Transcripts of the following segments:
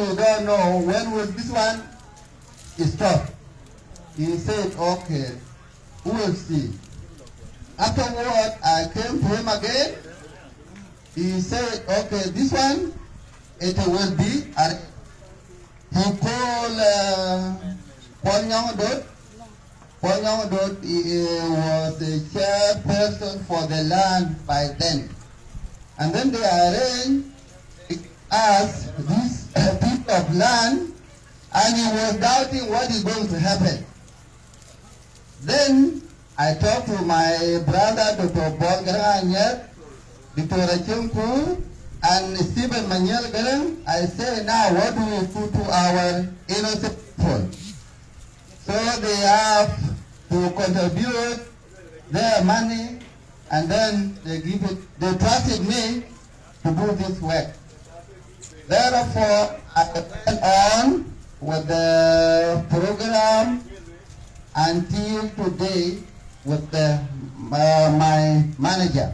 we don't know when will this one stop. He said, okay, we will see. Afterward, I came to him again. He said, okay, this one, it will be. He called Paul Nyangodot. Paul Nyangodot was the chairperson for the land by then. And then they arranged us this piece of land, and he was doubting what is going to happen. Then I talked to my brother, Dr. Paul Garanyet, Dr. Chimku, and Stephen Manuel Garang. I say, now what do we do to our innocent people? So they have to contribute their money, and then they give it. They trusted me to do this work. Therefore, I went on with the program until today with my manager.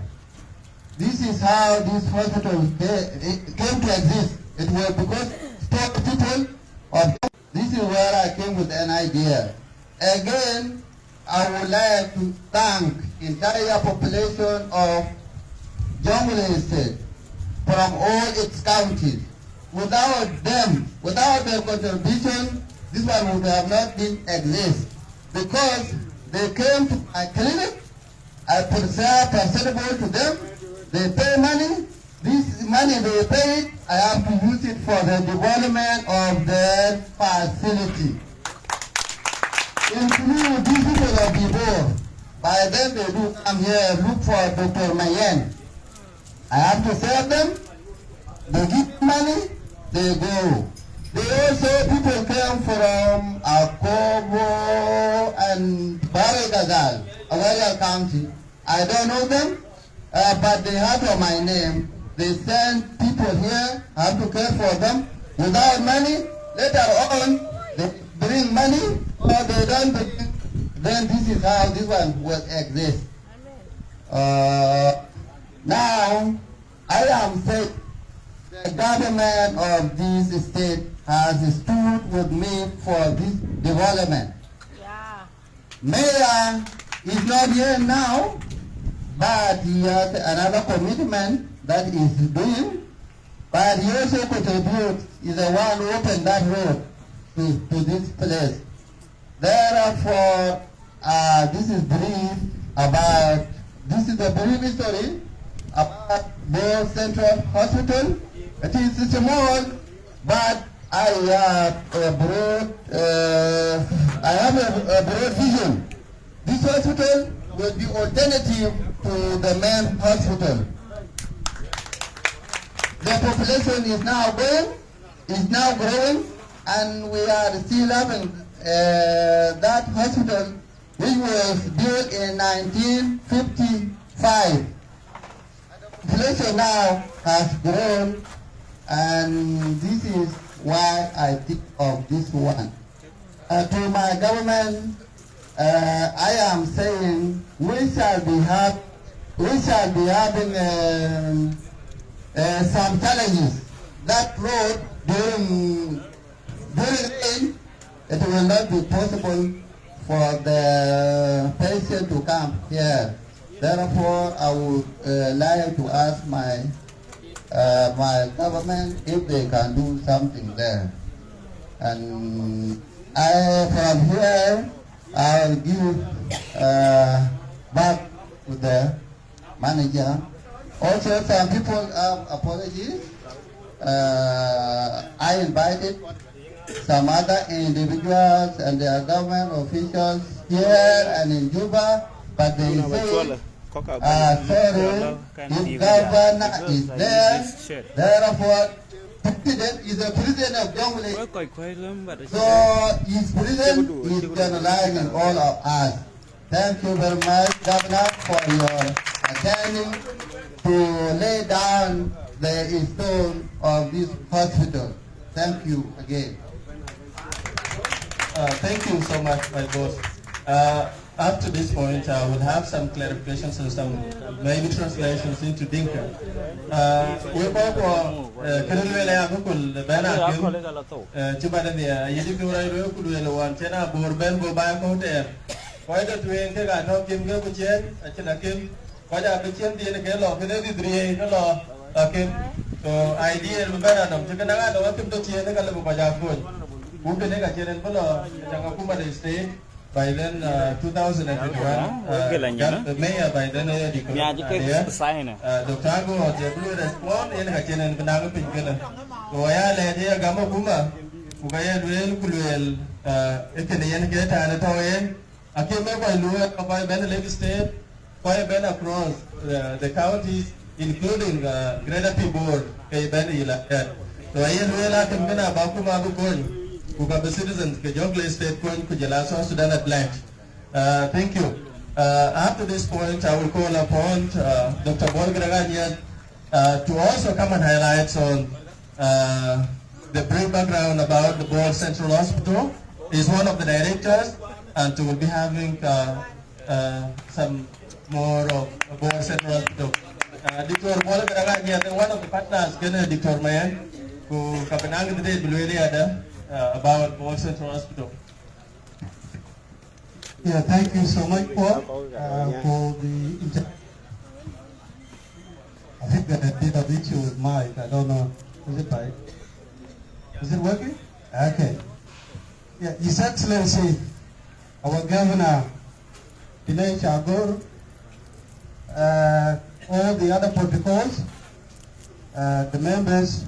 This is how this hospital came to exist. It was because people of. This is where I came with an idea. Again, I would like to thank entire population of Jonglei State from all its counties. Without them, without their contribution, this one would have not been exist. Because they came to my clinic, I present perceivable to them, they pay money, this money they paid, I have to use it for the development of their facility. Include these people of Bibor. By then they do come here, look for Dr. Mayen. I have to serve them, they give money, they go. They also, people came from Akobo and Baragazal, Awaria County. I don't know them, but they heard of my name. They send people here, I have to care for them. Without money, later on, they bring money, or they don't bring. Then this is how this one will exist. Now, I am saying, the government of this state has stood with me for this development. Yeah. Mayor is not here now, but he has another commitment that is doing. But he also contributes, is the one who opened that road to this place. Therefore, this is brief about, this is the brief story about the Central Hospital. It is small, but I have a broad vision. This hospital will be alternative to the main hospital. The population is now growing, and we are still having that hospital, which was built in 1955. The population now has grown, and this is why I think of this one. To my government, I am saying we shall be having some challenges. That road during rain, it will not be possible for the patient to come here. Therefore, I would like to ask my government if they can do something there. And from here, I'll give back to the manager. Also, some people have apologies. I invited some other individuals and their government officials here and in Juba, but they say, sorry, if governor is there, therefore, president is the president of Jonglei. So his president is generalizing all of us. Thank you very much, Governor, for your attending to lay down the stone of this hospital. Thank you again. Thank you so much, my boss. up to this point, I will have some clarifications and some maybe translations into Dinka. We go Kerelwele Agukul Bana Chibadania, Yidikura Kudu one Chena Burben go back out there. Why don't we enter a talk him go with Jen, a Chenakim, why are the Chen the Gelo, Kennedy 3 law, okay? So idea of Banana, Chikanaga, welcome to Chen, the Galabaja. Who can take a Chen and Polo, Jangakuma State. By then, 2021, the mayor by then, Dr. Ago or the Blue Respond in Hakin and Panago Pinkilla. Goya Ladia Gamma Puma, Ugaya Duel Kuluel, Ekanian Gate and a Toy. I came up by Lua by Ben Lake State, by Ben across the counties, including Greater Pibor, Ben Ila. So I will have been a Bakuma Bukun. Who are the citizens of Jonglei State going to Jalaso, Sudan at large. Thank you. After this point, I will call upon Dr. Bolgraganya to also come and highlight on the brief background about the Bor Central Hospital. He's one of the directors, and we will be having some more of Bor Central Hospital. Dr. Bolgraganya, one of the partners, Dr. Mayan, who Kapanang today, about Bor Central Hospital. Yeah, thank you so much, Paul, for the. I think that I did an issue with Mike. I don't know. Is it right? Is it working? Okay. Yeah, His Excellency, our Governor, Pinay Chagor, all the other protocols, the members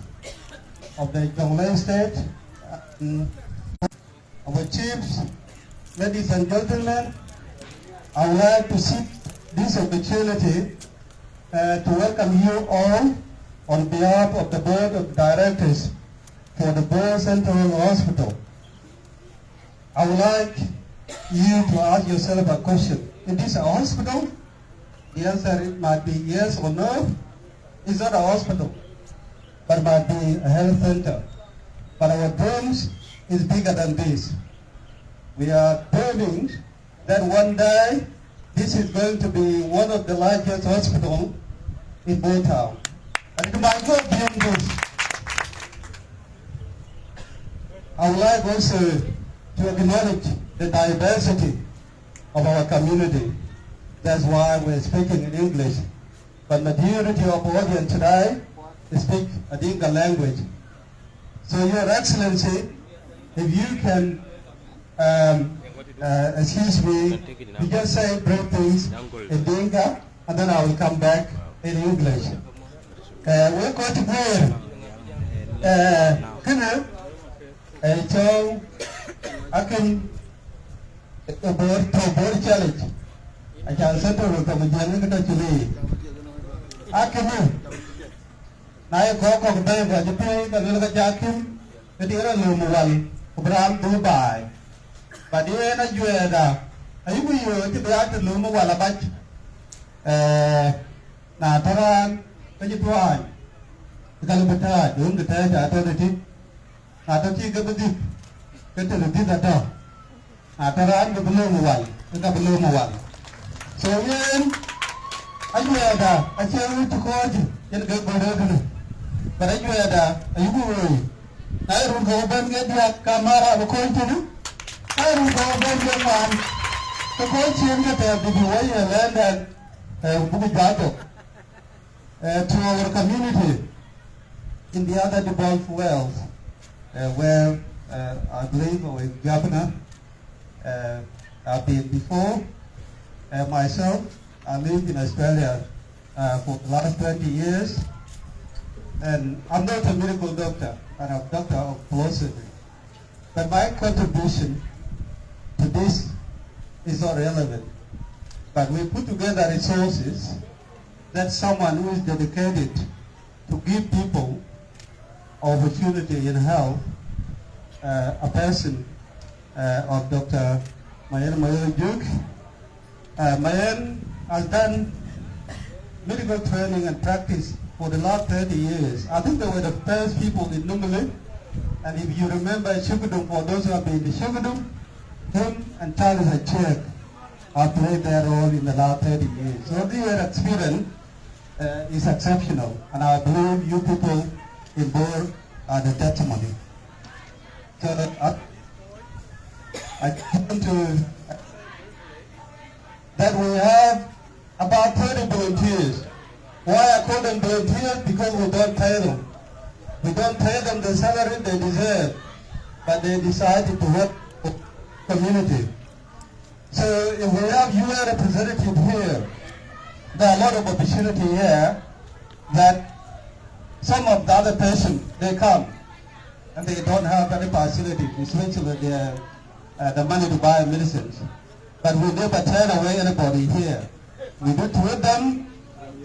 of the Jonglei State, our chiefs, ladies and gentlemen, I would like to seek this opportunity to welcome you all on behalf of the Board of Directors for the Bor Central Hospital. I would like you to ask yourself a question. Is this a hospital? The answer might be yes or no. It's not a hospital, but it might be a health center. But our dreams is bigger than this. We are dreaming that one day this is going to be one of the largest hospitals in Bor Town. And it might go beyond this. I would like also to acknowledge the diversity of our community. That's why we're speaking in English. But majority of the audience today speak a Dinka language. So, Your Excellency, if you can, excuse me, you just say brief things in Dinka, and then I will come back in English. We're going to pray. So, I can board challenge. I can settle with the Majan to I can I go to the bank, I pay the little jacket, the dear Lumual, Bram Dubai. But the end of Jueda, I will get back to Lumuala Batch. Nataran, Pajituan, the Calabata, doing the Taj authority. I don't think of the deep. Get to the dinner. Nataran, the Lumual, the Lumual. So when I wear I tell you to call you in the but I wear that, I will. I don't go back and get that camera of a coin to do. I don't go back and get the coin to get the way and land and book to our community in the other devolved wells, where I believe our governor I've been before. Myself, I lived in Australia for the last 20 years, and I'm not a medical doctor, I'm a doctor of philosophy. But my contribution to this is not relevant. But we put together resources that someone who is dedicated to give people opportunity in health, a person of Dr. Mayan Duke. Mayan has done medical training and practice for the last 30 years. I think they were the first people in Nungale. And if you remember Shukudum, for those who have been in Shukudum, him and Charles Achek have played their role in the last 30 years. So their experience is exceptional, and I believe you people in board are the testimony. So I come to that we have about 30 volunteers. Why I call them volunteers? Because we don't pay them. We don't pay them the salary they deserve, but they decided to work for the community. So if we have UN representative here, there are a lot of opportunity here that some of the other patients, they come and they don't have any facility, especially the money to buy medicines. But we never turn away anybody here. We do treat them,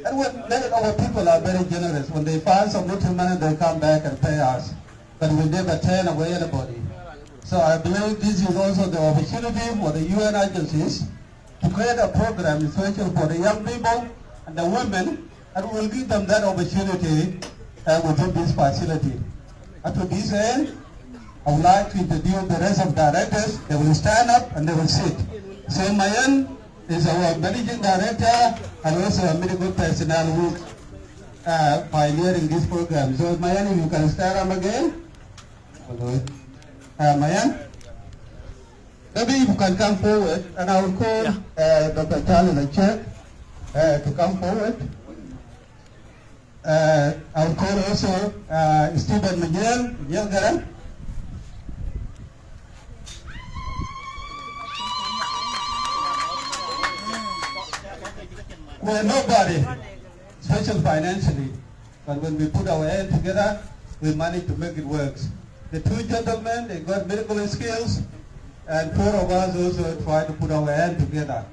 and our people are very generous. When they find some little money, they come back and pay us. But we never turn away anybody. So I believe this is also the opportunity for the UN agencies to create a program, especially for the young people and the women, and we'll give them that opportunity within this facility. And to this end, I would like to introduce the rest of directors. They will stand up and they will sit. So Mayan is our managing director and also a medical personnel who is pioneering this program. So Mayan, if you can stand up again. Mayan, maybe you can come forward, and I will call Dr. Charlie Lachek to come forward. I will call also Stephen Miguel Garan. We're nobody, especially financially, but when we put our hand together, we manage to make it work. The two gentlemen, they got medical skills, and four of us also try to put our hand together.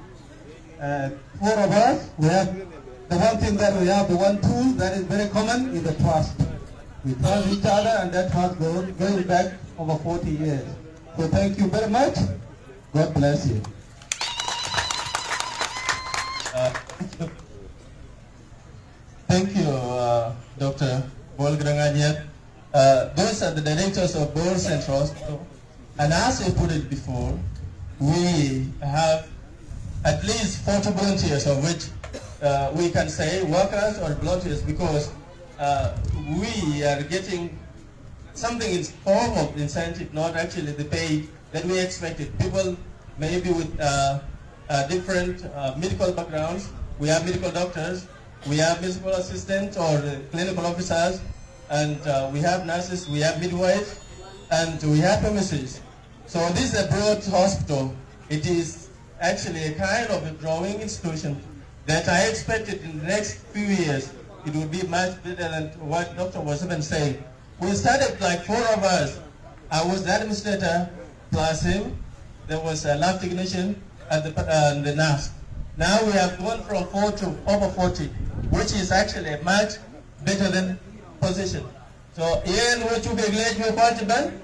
Four of us, we have the one thing that we have, the one tool that is very common is the trust. We trust each other, and that trust goes going back over 40 years. So thank you very much. God bless you. Thank you, Dr. Bolgranganyet. Those are the directors of board and trust. And as I put it before, we have at least 40 volunteers, of which we can say workers or volunteers, because we are getting something in form of incentive, not actually the pay that we expected. People maybe with different medical backgrounds. We have medical doctors, we have medical assistants or clinical officers, and we have nurses, we have midwives, and we have pharmacists. So this is a broad hospital. It is actually a kind of a growing institution that I expected in the next few years it would be much better than what Dr. was even saying. We started like four of us. I was the administrator plus him. There was a lab technician and the nurse. Now we have gone from 4 to over 40, which is actually a much better than position. So here what you get you part ban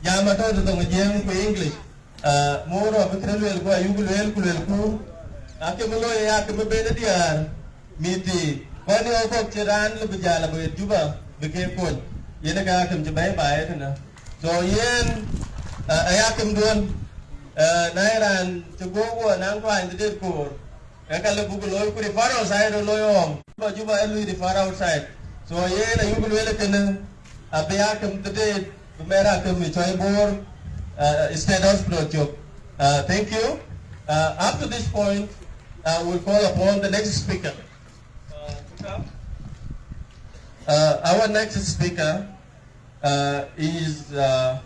Yamato to the English. More of a criminal go you will ku Akimulo Yakimubedia Miti Kwani Oko Chiran Lubijala with Juba became full. Yenagakam to buy by it. So yen Ayakim doing Nairan to go and Angwa in the dead core. Kakala Google could far outside or loyong, but Juba and Louis far outside. So yen you will welcome a Bayakam the dead, the Merakam which I bore state hospital job. Thank you. Up to this point, we'll call upon the next speaker. Our next speaker is a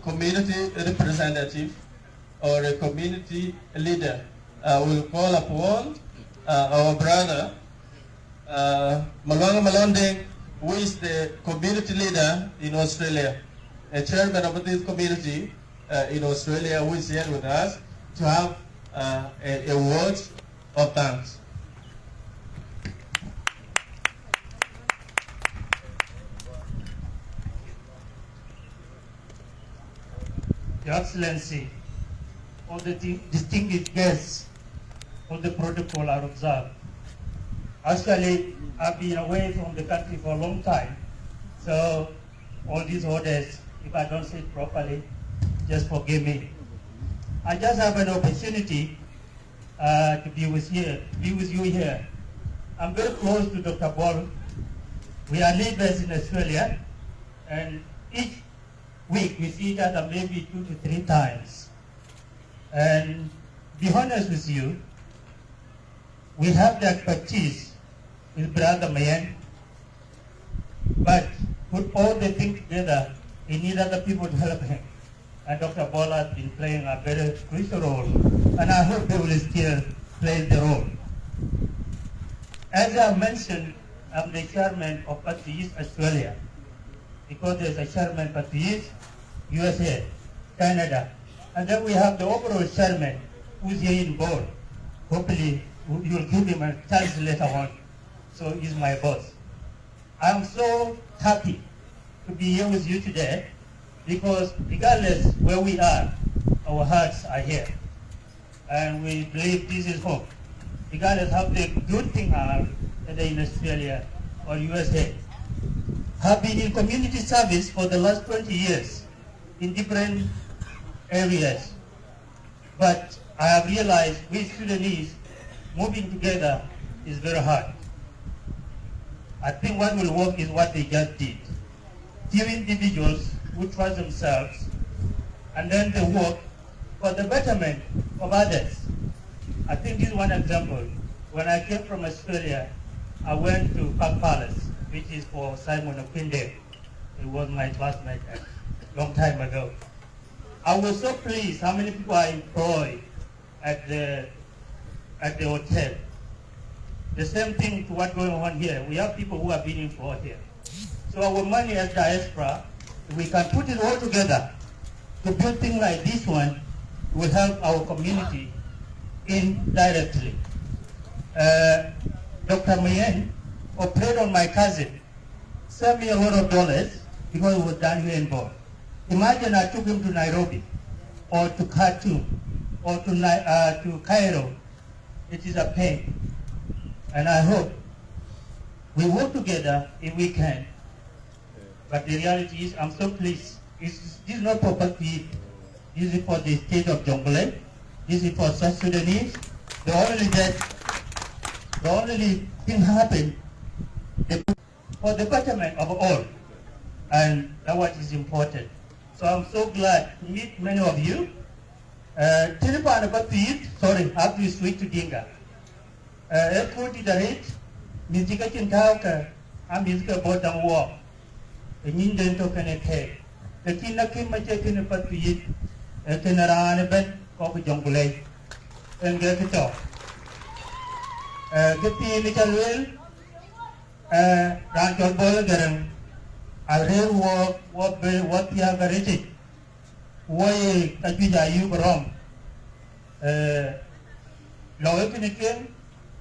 community representative or a community leader. We'll call upon our brother Malwanga Malonde, who is the community leader in Australia, a chairman of this community in Australia, who is here with us to have a word of thanks. Your Excellency, all the distinguished guests, all the protocol are observed. Actually, I've been away from the country for a long time, so all these orders, if I don't say it properly, just forgive me. I just have an opportunity to be with you here. I'm very close to Dr. Ball. We are neighbors in Australia, and each week we see each other maybe 2 to 3 times. And to be honest with you, we have the expertise with Brother Mayen, but put all the things together, he needs other people to help him. And Dr. Ball has been playing a very crucial role, and I hope they will still play the role. As I mentioned, I'm the chairman of Party East Australia, because there's a chairman Party East, USA, Canada, and then we have the overall chairman who's here in board. Hopefully, you'll give him a chance later on. So he's my boss. I'm so happy to be here with you today, because regardless where we are, our hearts are here. And we believe this is home. Regardless how the good things are, whether in Australia or USA. I've been in community service for the last 20 years in different areas. But I have realized we Sudanese moving together is very hard. I think what will work is what they just did. Few individuals who trust themselves, and then they work for the betterment of others. I think this is one example. When I came from Australia, I went to Park Palace, which is for Simon Okinde. He was my classmate a long time ago. I was so pleased how many people I employed at the hotel. The same thing to what's going on here. We have people who are being employed here. So our money as diaspora, if we can put it all together to build things like this one, will help our community indirectly. Dr. Mayen operated on my cousin, sent me a lot of dollars because it was done here in Bonn. Imagine I took him to Nairobi, or to Khartoum, or to Cairo. It is a pain. And I hope we work together if we can. But the reality is, I'm so pleased. This is not for Party. This is for the state of Jonglei. This is for South Sudanese. The only thing happened for the betterment of all. And that's what is important. So I'm so glad to meet many of you. Sorry, I have to switch to Dinga. Put it right. Musica Chintauka, I'm musical bottom walk. The Ninja token a cake. The Kina came my check in a Patu, a Tenara and a bed of Jonglei, and get it off. Get the little will, Rancho Bolgaran. I really what you have rated. Why, are you wrong? Lower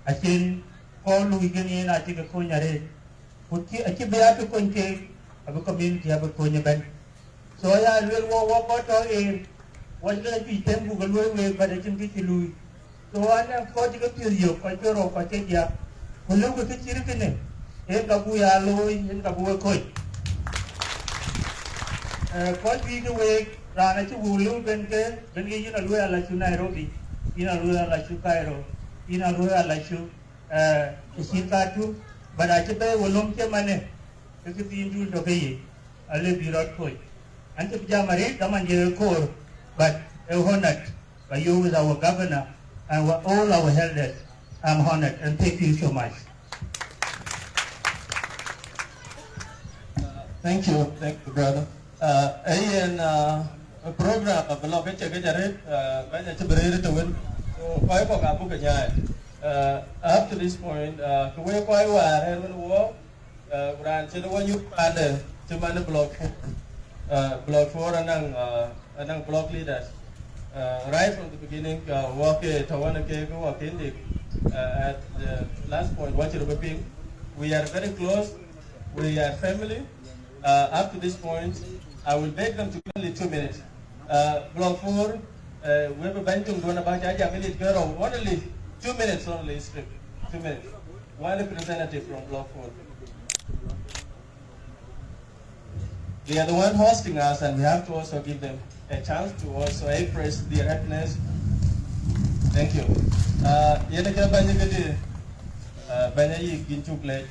I think all we can in I take a conya rate. Put a chibiato conche of a community of a conya bank. So I will walk out in what let be 10 Google way, but I can get Louis. So I am 40 you, quite your of Patetia, who look at the children. In Kabuya Loy, in Kabua Koi. Quite big away, Rana to Wulu, when you know, like you Nairobi, in a rural like you Cairo. In a rural like you, Shikatu, but I can pay Wolomke money. If you do the way, I live you not quite. And to Jamari, come and get a core, but honored by you with our governor and all our elders. I'm honored and thank you so much. Thank you, brother. A program of the Logan Chagaret, Banach to win. Up to this point, to where quite well, and war, ran to the one you had to man block 4 and block leaders. Right from the beginning, walk to one walk in at the last point, what you're being. We are very close, we are family. Up to this point, I will beg them to give only 2 minutes. Block 4. We have a bench on going about a minute girl, only 2 minutes only, script. 2 minutes. One representative from Block 4. They are the one hosting us, and we have to also give them a chance to also express their happiness. Thank you. Yena kya banya gadi banya yi ginchuklei.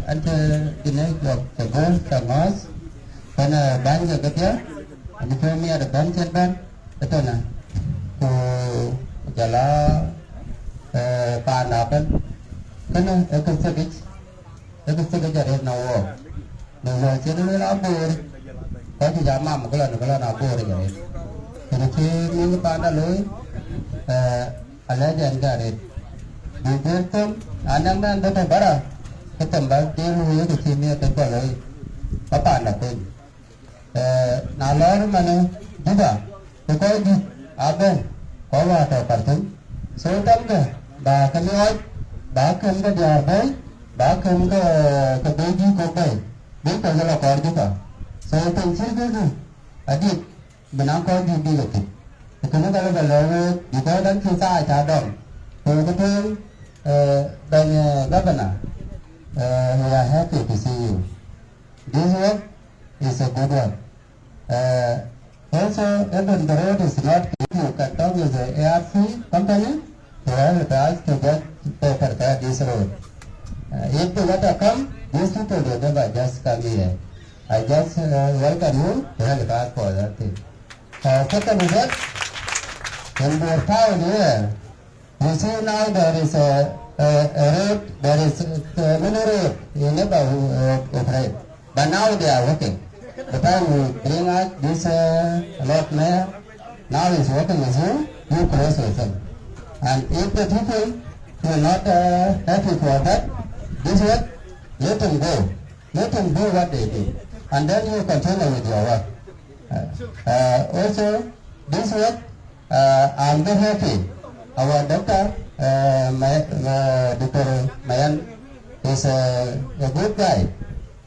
Ante kini jok tegur tangos karena banya kerja ante kami ada bancer ban betul na ku jala panapan karena ekosistem jadi nawo jadi labur kau tidak mampu kalau labur jadi jadi ini pada loy ada jangan Bukan, anak dan betul bara, ketembak dia luar ke sini atau apa lagi, apa anda pun, nalar mana juga, tukar di aben, kau ada kartun, sultan ke, bahkan ke dia aben, bahkan ke beji kopai, bukan kalau kau juga, sultan sih tu, adik, benang kau di lagi, itu kalau juga dan kita ada, betul. Then Governor, we are happy to see you. This work is a good one. Also, even the road is not good. You can talk with the ARC company to help us to get prepare this road. If the water come, these people will never just come here. I just welcome you to help us for that thing. Second is that, in the town here, you see now there is a road, there is many road, you never operate. But now they are working. The time you bring out this Lord Mayor, now he's working with you close with him. And if the people who are not happy for that, this work, let them go. Let them do what they do. And then you continue with your work. Also, this work, I'm very happy. Our doctor, Dr. Mayan, is a good guy.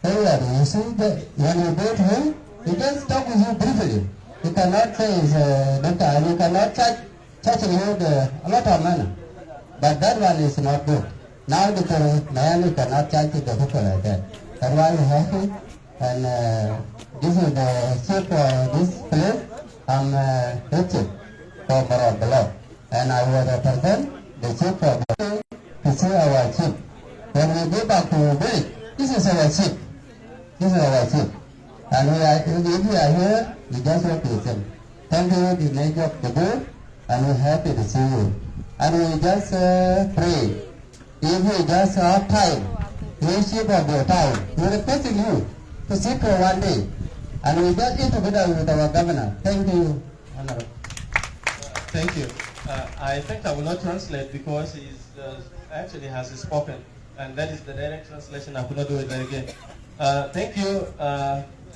You see, when you go to him, he just talk with you briefly. You cannot say he's a doctor, and you cannot charge him a lot of money. But that one is not good. Now Dr. Mayan, you cannot charge the people like that. That's why we have him. And this is the chief for this place. I'm Richard for Barod Below. And I will represent the chief for to see our chief. When we go back to village, this is our chief. This is our chief. And if we are here, we just work with him. Thank you, the major of the board, and we're happy to see you. And we just pray. If we just have time, leadership of your town, we're requesting you to sit for one day. And we just eat together with our governor. Thank you, Honorable. Thank you. I think I will not translate because he actually has spoken, and that is the direct translation. I could not do it again. Thank you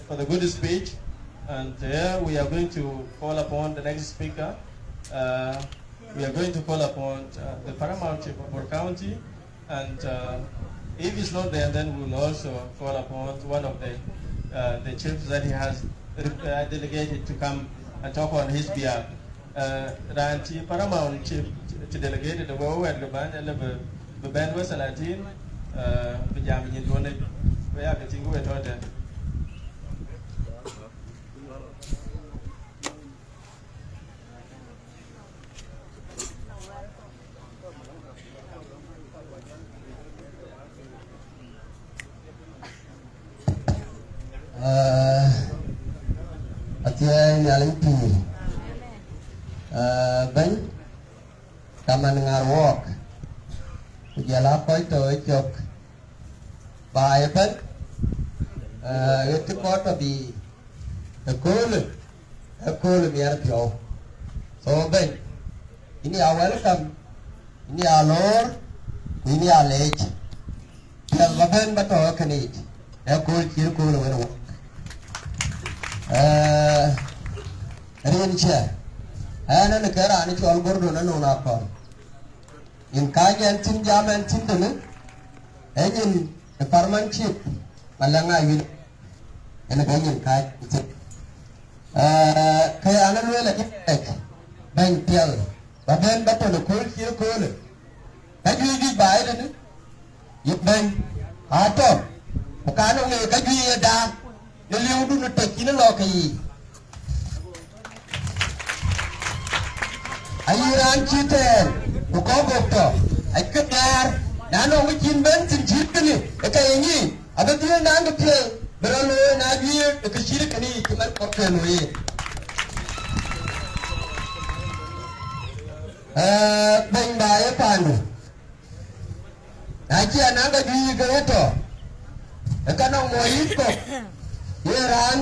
for the good speech, and here we are going to call upon the next speaker. We are going to call upon the Paramount Chief of our county, and if he's not there, then we will also call upon one of the chiefs that he has delegated to come and talk on his behalf. Ranti Paramount Chief to delegate the way at the band and the band was a Latin, Bijam in Done, we are getting away to it. Bánh Kaman ngarwok Jala koi to chok Bài bánh Itu kota bi Ekul biar pio So bánh Ini welcome Ini lor Ini lech Yang makan bato kanit Ekul cirkul wenwok Rin chia Ana negara ani chol gordo na nuna kon. In kajan tin jaman tin dulu. Engin department chief malanga yun. Ena ganyan kaj tin. Kaya ana luela ek. Bang pial. Baben bato no kul kil kul. Kaji bai dulu. Yuk bang atom. kano nge ka juye da ne liu du no tekina lo kai ayiran chiten ko gokto akatar nano wikin ben tin chitni e kai ni abati na ndu ke beralo na juye ke shirkani kimal ko keno yi ben ba ya panu na ji ananga juye ke to e kana mo yiko yeran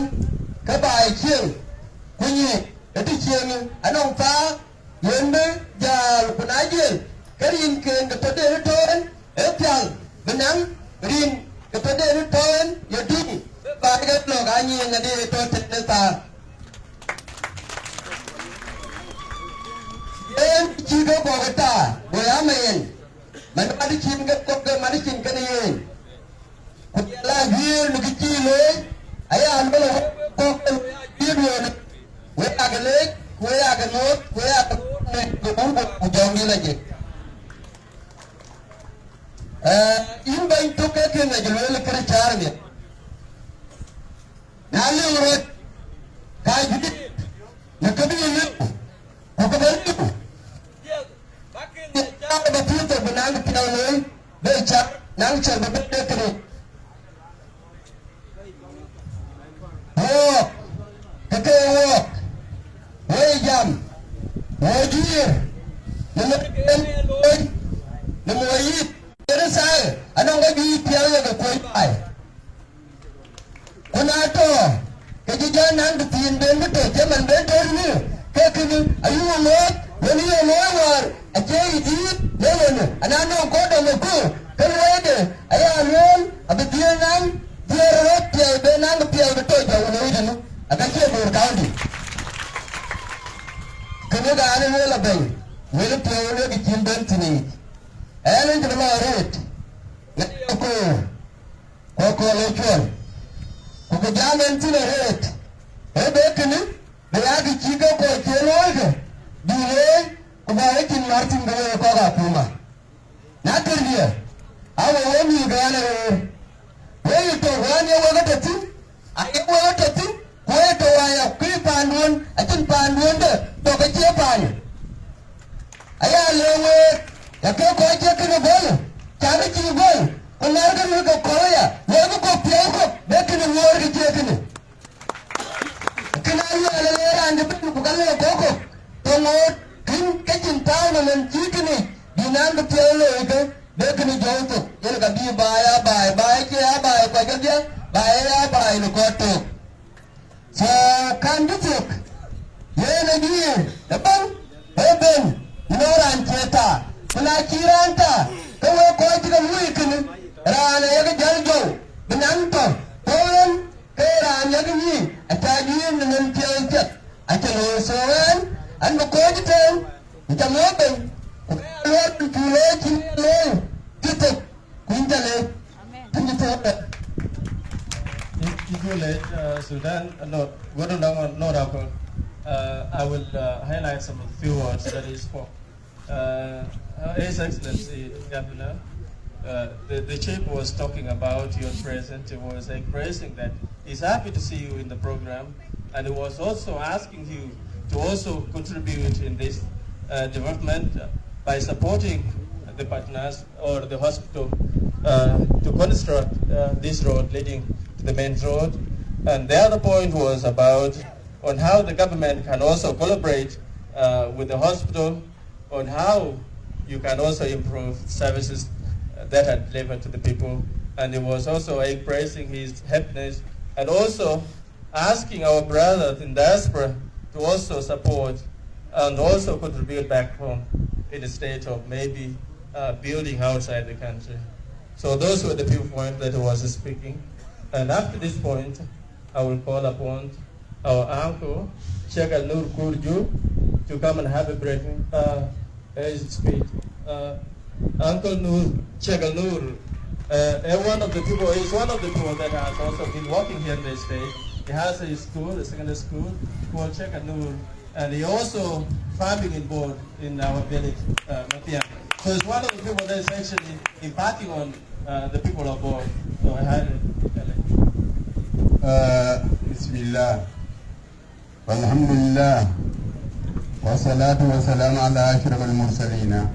ka ba chieng kunyi e ti chieng anong pa yende jal kunajel karin ken ke tode ton e pyal benang rin ke tode ton yeding ba ga lo ga nyi ngade to tete ta en chi go bo ta bo ya men man ba di chin ga ko ga ma di chin kan yen ku la hier mu ki chi le aya an ba ko ko bi bi ne we aga le we aga no we aga ne ko bu jong ni la je in bain to ke ke na jelo le kare char ne na le ro ka ji na ka bi ne ko ko ba ni ya ba tu to banang pina le be cha nang cha ba de ke oh ke wo we jam wo ji ne ne mo yi Jadi saya, anong gabi tiada ke koi pai. Kuna to, kejijan nang ketin ben betul, zaman ben betul ni. Kekini, ayu lot, wani war, aje idi, lewan. Anano kodo meku, kelwede, ayah alon, abetia nang, dia rot tiada ben nang tiada betul jauh ni itu. Akan dia berkaudi. Kena ane wala ben, wala tiada ketin ben sini. Ellen to the Lord, Coco Lechon, Coco Jam and Tina Red, a bacon, the Adi Chico, Keloga, delay, about in Martin Coca Puma. Not here. Our home you got away. Where you to run your water to two? I get water to two. Where to I creep and one, I can find wonder, talk a Japan. I am ya ke ko je ke bol chare ki bol onar ga lu ko koya ye ko pye ko be ke ne wor ke je ke ne kana ya le le ran de bu ko le ko to mo kin ke chin ta no men ji ke ne dinan de pye le ke be ke ne jo to ye ga bi ba ya ke ya ba ko ga je ba ya ba ni ko to so kan du tuk ye ne bi de ban be ben no ran cheta Kuna kiranta, kawo ko tiga muikini, rana yaga jaljo, binanto, kowen, kaya rana yaga ni, atajiin ng tiyantiyak, atalusoan, an makojitan, itamoben, kaya alwat tulay, kinalay, titok, kuintale, tinjitope. Sudan, no, I will highlight some of the few words that he spoke. His Excellency Governor, the chief was talking about your presence. He was expressing that he's happy to see you in the program, and he was also asking you to also contribute in this development by supporting the partners or the hospital to construct this road leading to the main road. And the other point was about on how the government can also collaborate with the hospital on how you can also improve services that are delivered to the people. And he was also expressing his happiness and also asking our brothers in diaspora to also support and also contribute back home in the state of maybe building outside the country. So those were the few points that he was speaking. And after this point, I will call upon our uncle, Sheikh Al-Nur Kurju, to come and have a briefing. Speech. Uncle Nur, Sheikh Al-Nur, one of the people, is one of the people that has also been working here in the state. He has a school, a secondary school, called Sheikh Al-Nur, and he also farming involved in our village, Matiang. So it's one of the people that is actually impacting on the people aboard. So I highly Bismillah. Alhamdulillah. والصلاة والسلام على أشرف المرسلين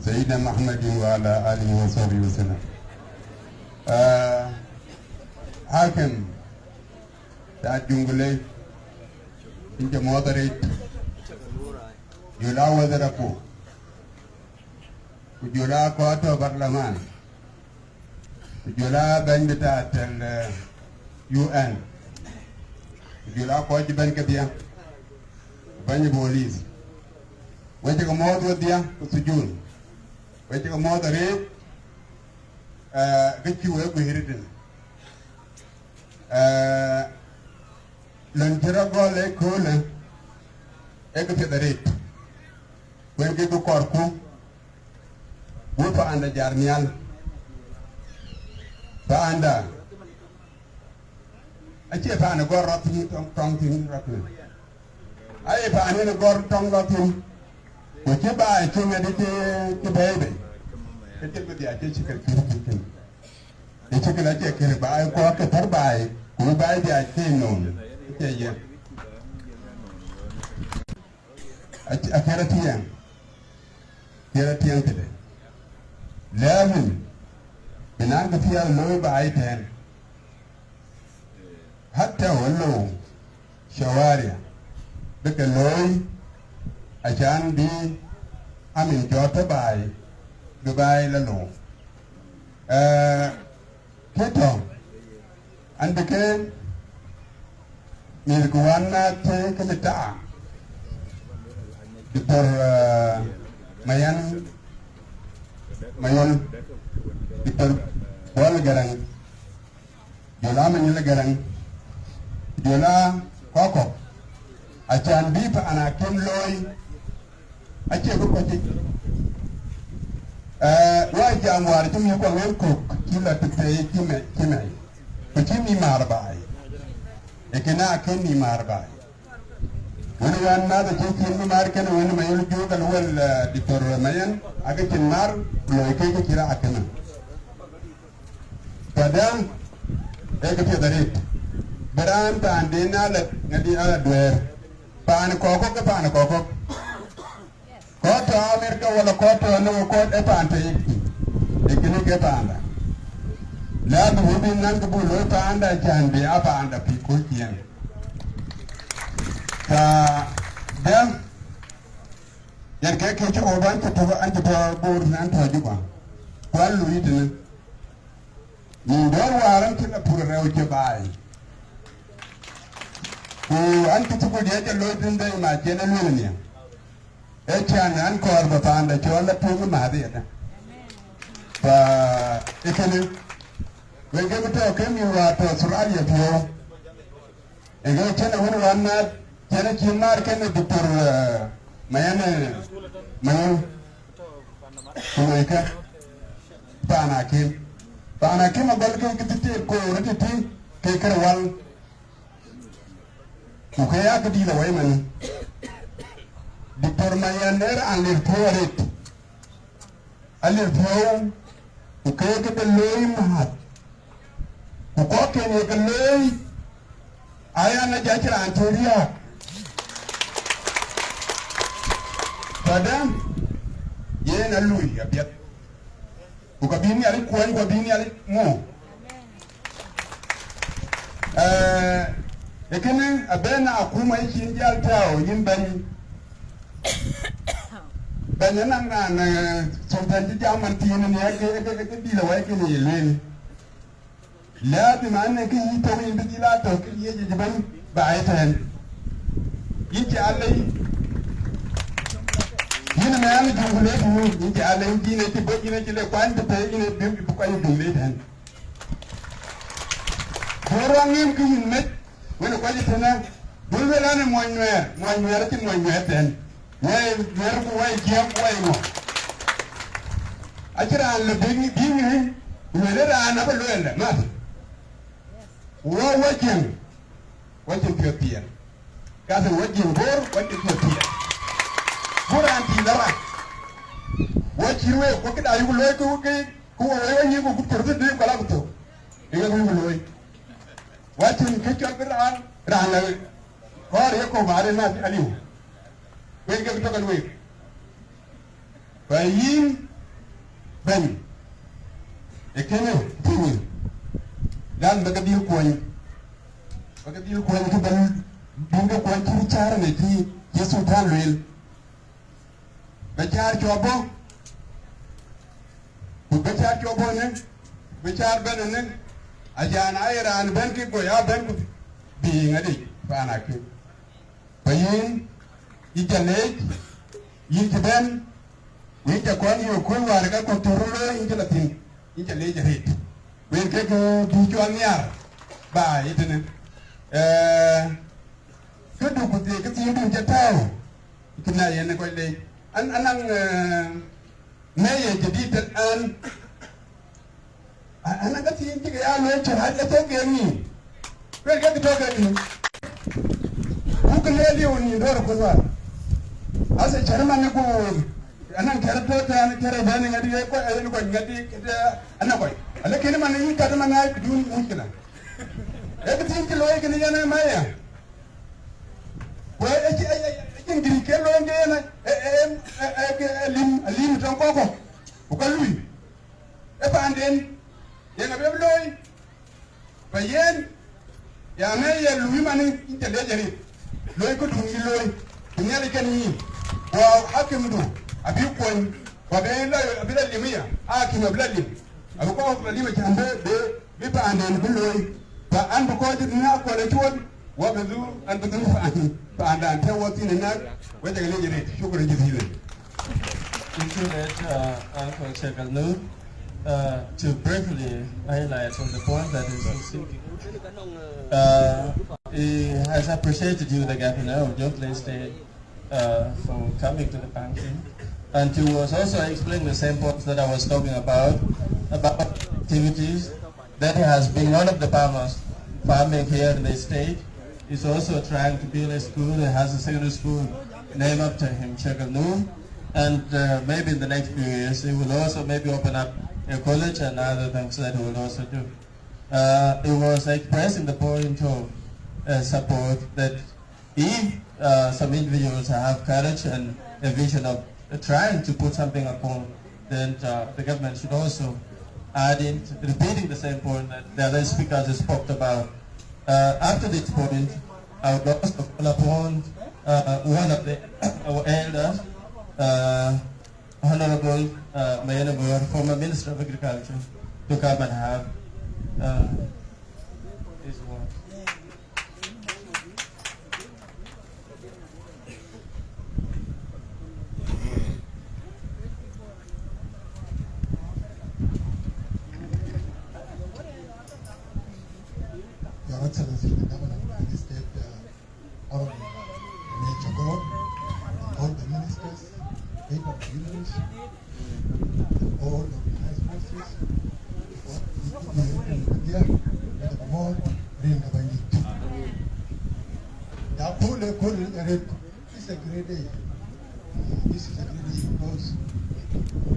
سيدنا محمد وعلى آله وصحبه وسلم. حاكم تاع جونغلي انت مودريت يلا وزركو وجولا كواتو برلمان وجولا بن بتاعت UN وجولا كواتو بن كبيا بن بوليس وجه كمود وديا وسجون وجه كمود ريب كتشوه بهردن لنجرا قال كله إكتداريت وين كده كاركو وفا عند جارنيال فعند أشي فعند قار راتين تون راتين أي فعند قار تون راتين وكيبا أشي مديك كبايبي كتير بدي أشي شكل كيركين شكل أشي كيرباي كوا كترباي كوباي دي أشي نون أشي أكيرتيان كيرتيان كده لازم بنعرف فيها اللوي بعيدين حتى ولو شوارع بك اللوي عشان دي أمين جوتا باي دبي للو كده عندك ميركوانا كمتاع دكتور mayon diktor bol garang jola manila garang jola koko achan bi pa ana kem loy ache ko ci wa jamwar tum ko ngel ko kila tete kime ko ci mi mar bay e kena ken mi mar bay wani wanna da ke kin mar ken wani mayon jogal wal diktor mayan aga kin mar loy kai ka kira akana padam e ka te dare baran ta andena la ngadi ala dwer pan koko ka pan koko ko to amerika wala ko to no ko e pan te e kini ke panda la bu bin nan ko lo panda jande apa anda pi ko kien ta dem yan kai ke o ban ta an ta bor nan ta juba kwallu yidin ni don waran ta pura rew ke bai ko an ta tuko da yake lodin dai ma ke na lulu ne e chan an ko arba ta anda ke wala to ma da ya fa ikene wen ga to ke mi wa to sural ya to e ga chana wani wannan kene kimar kene doktor mayane mayo kumaika pana kim abal ke kitite ko retiti ke karwal ko kaya ka dila way man doktor mayane alir toret alir tow ko kaya ka loy mahat ko kene ka loy aya na jachira antoria padam yena lui abiat ukabini ali kuan ukabini ali mo ekene abena akuma iki njal tao yimbani banana na sultan di jaman tini ne ke bila wa ke ne len la bi manne ke yito yimbi dila to ke yeje jiban ba aytan yiti allai yina me ala jungule bu yiti allai dine ti bogina ci le kwante te ine bimbi bu ko yidule tan borangim ki yimme wala ko jitana dul welane moñwer ci moñwer tan way wer ko way jam way mo akira le bingi wele ana ba lele mat wo wajen Ethiopia kaza wajen bor wajen Ethiopia bor anti dara What you will look at, I will like okay, who are you go to the dream Galacto. You will wait. What in kitchen ran, or Yako Marina, and you. We'll get to away. By yin, Ben. A canoe, Dan Bagabil coin. Bagabil coin to Ben, Bunga coin to charity, yes, we can real. Bachar Jobo, Bachar Jobo, Bachar Benin, Ajan Ira and Benki Boya Ben being a day, Fanaki. Bayin, Itanate, Yintiben, Yintakoni, or Kunwarga, Cotorolo, into the thing, into later hit. We'll get to do Joania by it. Good to put the thing in Japan. You can lie in the quality. And May deleted and I got the Indian had a token. We'll get the token. Who can tell you in your door? As a German, and I'm carrot and caravanning at the another. I look at him and he cut him and I do Mukina. Everything to like in the Yana Maya. Well, I can get a limb from Coco. Ukalui. If and then, Yanabloy. But yen, Yamay, women in the legend. Loy could be loy, nearly can mean. Well, how can you do? A few point, but I like a bit of Limia, Akim of Bloody. I will call the limit and Bipa and then Buloy, but unrecorded now for the one, what to do and to do and tell what's in the night, whether you need it, sugar is healing. Thank you, Uncle Chekalnu, to briefly highlight on the point that is seeking. He has appreciated you, the governor of Jonglei State, for coming to the country. And he was also explaining the same points that I was talking about activities that he has been one of the farmers farming here in the state. He's also trying to build a school. He has a secondary school named after him, Chekalnu. And maybe in the next few years, he will also maybe open up a college and other things that he will also do. He was expressing the point of support that if some individuals have courage and a vision of trying to put something upon, then the government should also add in, repeating the same point that the other speakers spoke about. After this point, I would also call upon one of our elders, Honorable Mayanabur, former Minister of Agriculture, to come and have his words. Your Excellency, the Governor of the State, Honorable Major God, all the ministers, head of unions, all organized forces, this is a great day. This is a great day because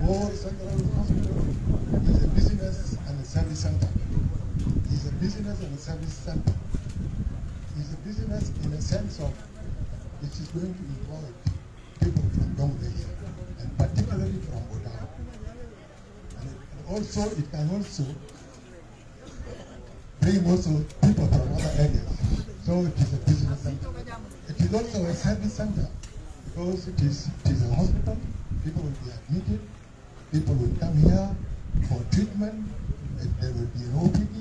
War Central Hospital is a business and a service center. It's a business and a service center. It's a business in a sense of it is going to employ people from Jonglei and particularly from Sudan. And also it can also bring also people from other areas. So it is a business center. It is also a service center because it is a hospital. People will be admitted. People will come here for treatment. There will be an OPD,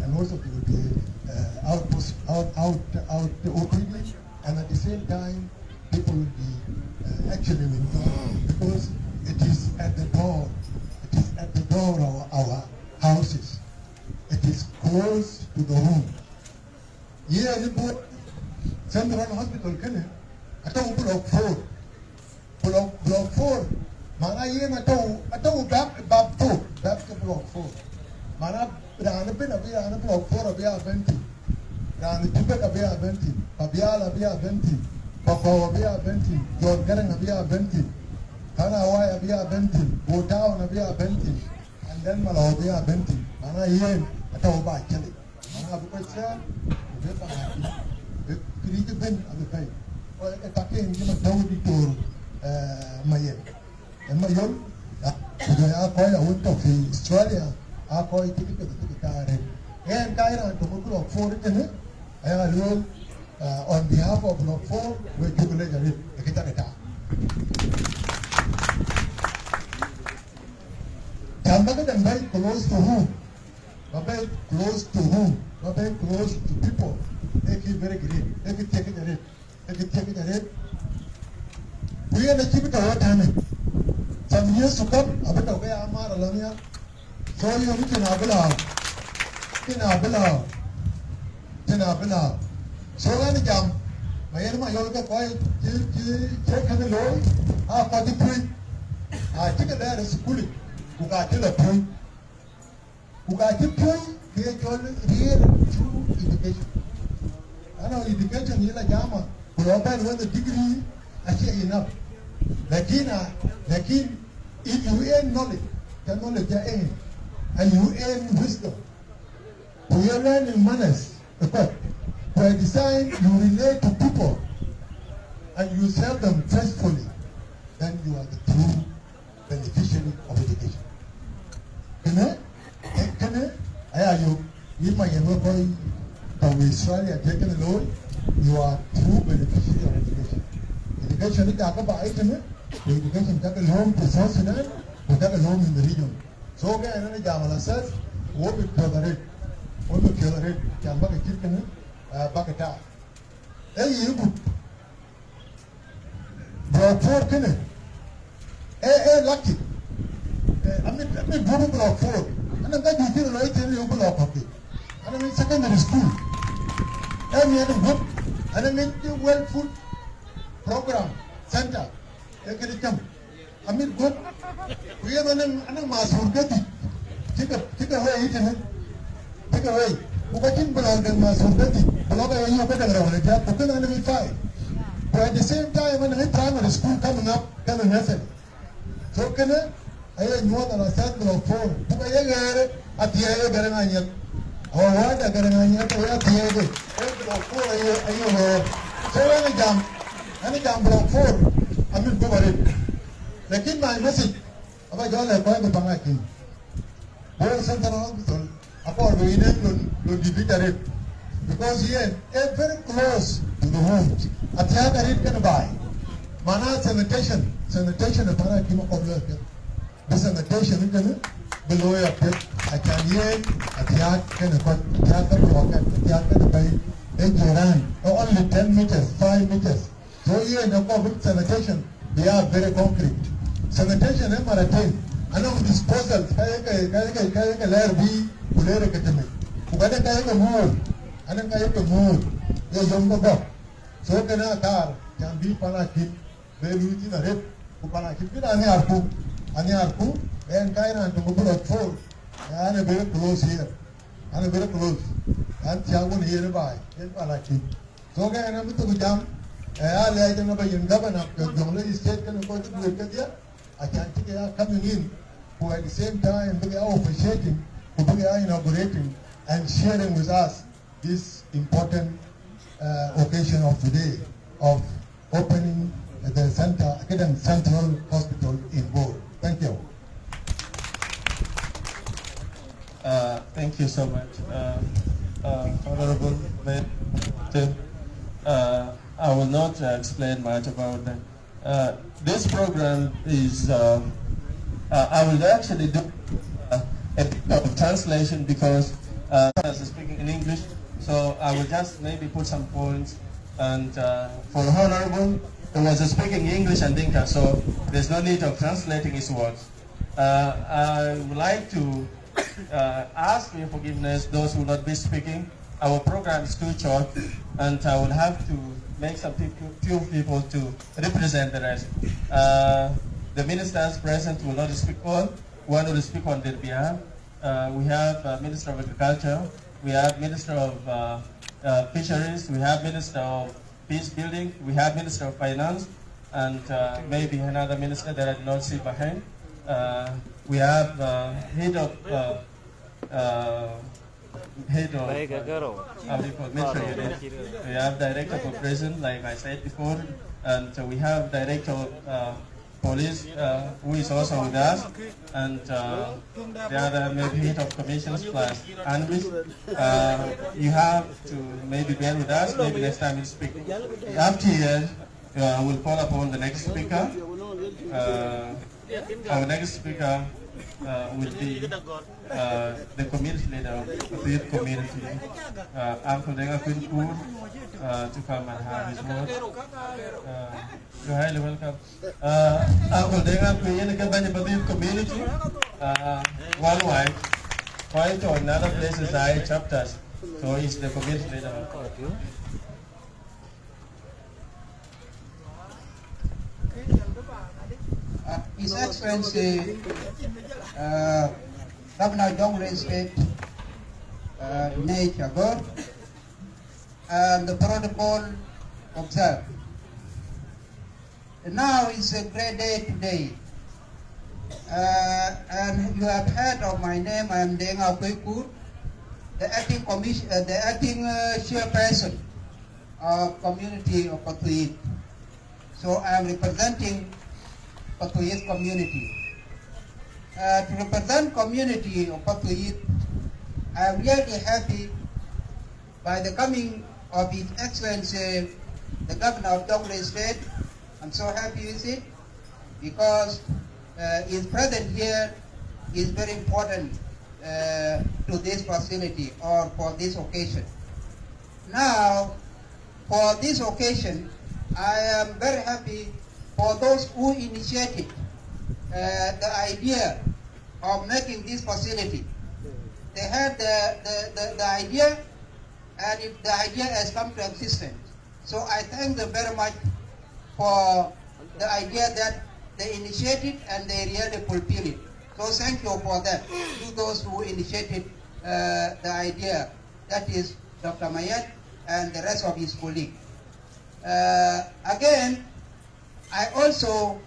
and also there will be out OPD, and at the same time, people will be actually involved because it is at the door. It is at the door of our houses. It is close to the home. Here in the Central Hospital, I told Block 4. Block 4. Mana ye na tau bab 4 bab ke block 4 mana rana pe na block 4 abia 20 rana tipe abia 20 abia 20 Papa Abia Bentin, John Garang Abia Bentin, Tanawai Abia Bentin, go down Abia Bentin, and then Malabia Bentin, and I hear at all by Kelly. And I have a question, created Ben of the pay. Or attacking him at Dowdy to Mayen. And Mayon, I call a winter of Australia, I call it the car. And Kaira to Mukul of 4 in it, I will. On behalf of Block 4, we jubilate the Kitaneta. Tambaga and very close to whom? Very close to whom? Very close to people. They keep very great. They can take it at it. They can take it at it. We are the keep it our time. Some years to come, a bit of Amar Alamia. So you can Abela. In Abela. So any jam, my enemy Yoga Koi, check and low, half 43. I take it there as a coolie, who got till a point. Who got till point, they are real true education. I know education in a Jama, who open with a degree, I say enough. Lakin, if you earn knowledge, the knowledge you earn, and you earn wisdom, we are learning manners, by design, you relate to people and you serve them faithfully, then you are the true beneficiary of education. I are you, in my boy from Australia taken alone, you are true beneficiary of education. Education is about education take home to South Sudan, we take home in the region. So again, another Jamala says, what we tolerate, can back a chicken. Bakata. Hey, you brought 4 kennel. Lucky. I mean, brought 4. And then you feel right in your block of it. And I mean, secondary school. And you had a good, and I mean, well food program center. I mean, good. We have an mass who get it. Take away, eating it. Take away. Bukatin belong masukati, belong you better around the job, but enemy fight. But at the same time, when I primary school coming up, coming lesson. So can I had more than a circle of 4. Bukayaga at the Aya Garananian. Or what a Garananian, at the Aya, 4 a year. So any jump block 4, I mean, go it. Like in my message, about all I find the Bangakin. Where Central upon the because here very close to the homes. At the other it can buy. Mana sanitation of Mana Kimokola. The sanitation you can below a pit. I can hear at the yard can a block at the yard can buy only 10 meters, 5 meters. So here in the public sanitation, they are very concrete. Sanitation and maritime. I know disposal, Kulere Katame. Ukada kaya mood, anang kaya mood, yo yongo go. So kana car can be panakit, very routine a rep, Upanakit, ani arpu, and kaya to move at 4, and a very close here, and a very close, and Tiago nearby, and Panakit. So can I to jump, I like another young governor of Jonglei state can go to the I can't take it coming in, who at the same time they are officiating. We are inaugurating and sharing with us this important occasion of today of opening the Academic Central Hospital in Bor. Thank you. Thank you so much, Honorable Mayor. I will not explain much about that. This program is, I will actually do a bit of translation because I was speaking in English, so I will just maybe put some points. And for Honorable, he was speaking English and Dinka, so there's no need of translating his words. I would like to ask for your forgiveness, those who will not be speaking. Our program is too short, and I will have to make some few people to represent the rest. The ministers present will not speak all. One will speak on their behalf. We have Minister of Agriculture, we have Minister of Fisheries, we have Minister of peace building. We have Minister of Finance and maybe another minister that I did not see behind. We have head of military unit. We have director of operation, like I said before, and we have director of police who is also with us, and the other maybe head of commissions plus analysts. You have to maybe bear with us. Maybe next time you speak. After here, we'll call upon the next speaker. Our next speaker will be the community leader of the youth community, Uncle Denga Kunkur, to come and have his word. You're highly welcome. Uncle Denga Kunkur, the youth community, worldwide, going to another places, chapters. So he's the community leader. His Excellency Governor Jonglei State Nature God and the protocol observed. Now is a great day today, and you have heard of my name. I am Denga Kunkur, the acting chairperson of community of Patuit. So I am representing Patuit community. To represent community of Patuit, I am really happy by the coming of His Excellency, the Governor of Jonglei State. I'm so happy with it because his presence here is very important to this facility or for this occasion. Now, for this occasion, I am very happy for those who initiated the idea of making this facility. They had the idea, and the idea has come to existence. So I thank them very much for the idea that they initiated and they really fulfilled it. So thank you for that, to those who initiated the idea. That is Dr. Mayet and the rest of his colleagues. Again, I also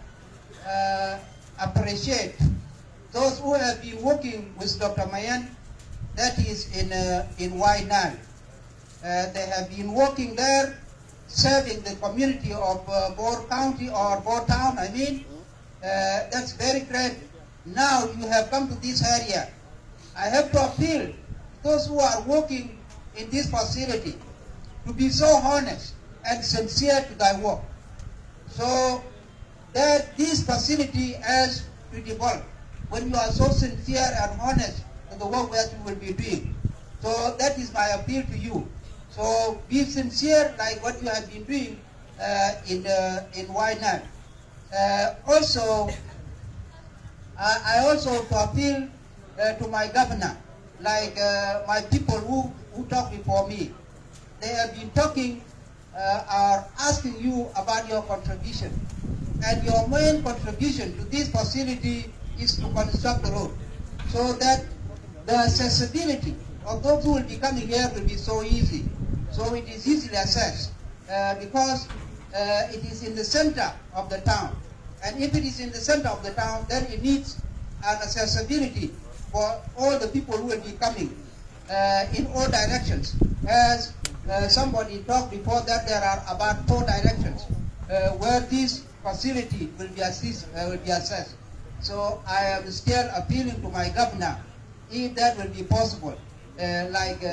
appreciate those who have been working with Dr. Mayan, that is in Wainan. They have been working there, serving the community of Bor County or Bor Town, I mean. That's very great. Now you have come to this area. I have to appeal to those who are working in this facility to be so honest and sincere to their work, so that this facility has to develop. When you are so sincere and honest in the work that you will be doing. So that is my appeal to you. So be sincere like what you have been doing in Wainan. Also, I also to appeal to my governor, like my people who talk before me. They have been talking, are asking you about your contribution. And your main contribution to this facility is to construct the road, so that the accessibility of those who will be coming here will be so easy. So it is easily accessed because it is in the center of the town. And if it is in the center of the town, then it needs an accessibility for all the people who will be coming in all directions. As somebody talked before, that there are about 4 directions where this facility will be assessed. So I am still appealing to my governor, if that will be possible, like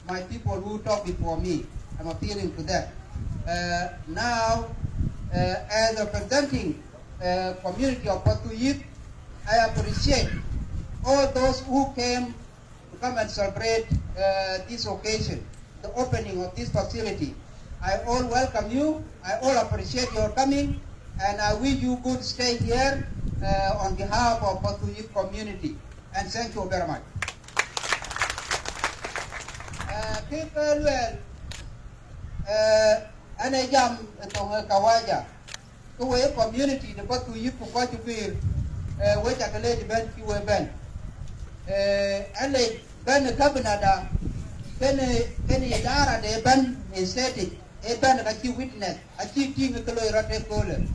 my people who talked before me. I'm appealing to that. Now, as representing community of Patuit, I appreciate all those who came to come and celebrate this occasion, the opening of this facility. I all welcome you. I all appreciate your coming, and I wish you good stay here on behalf of Patuit community. And thank you very much. People well, ane jam tonga kawaja. Kuwe community the Patuit kwa chupir, we chakale di ben kiwe ben. Ane ben governor da, ben idara de ben estate etan ka chi witness a chi ting ka lo rate kole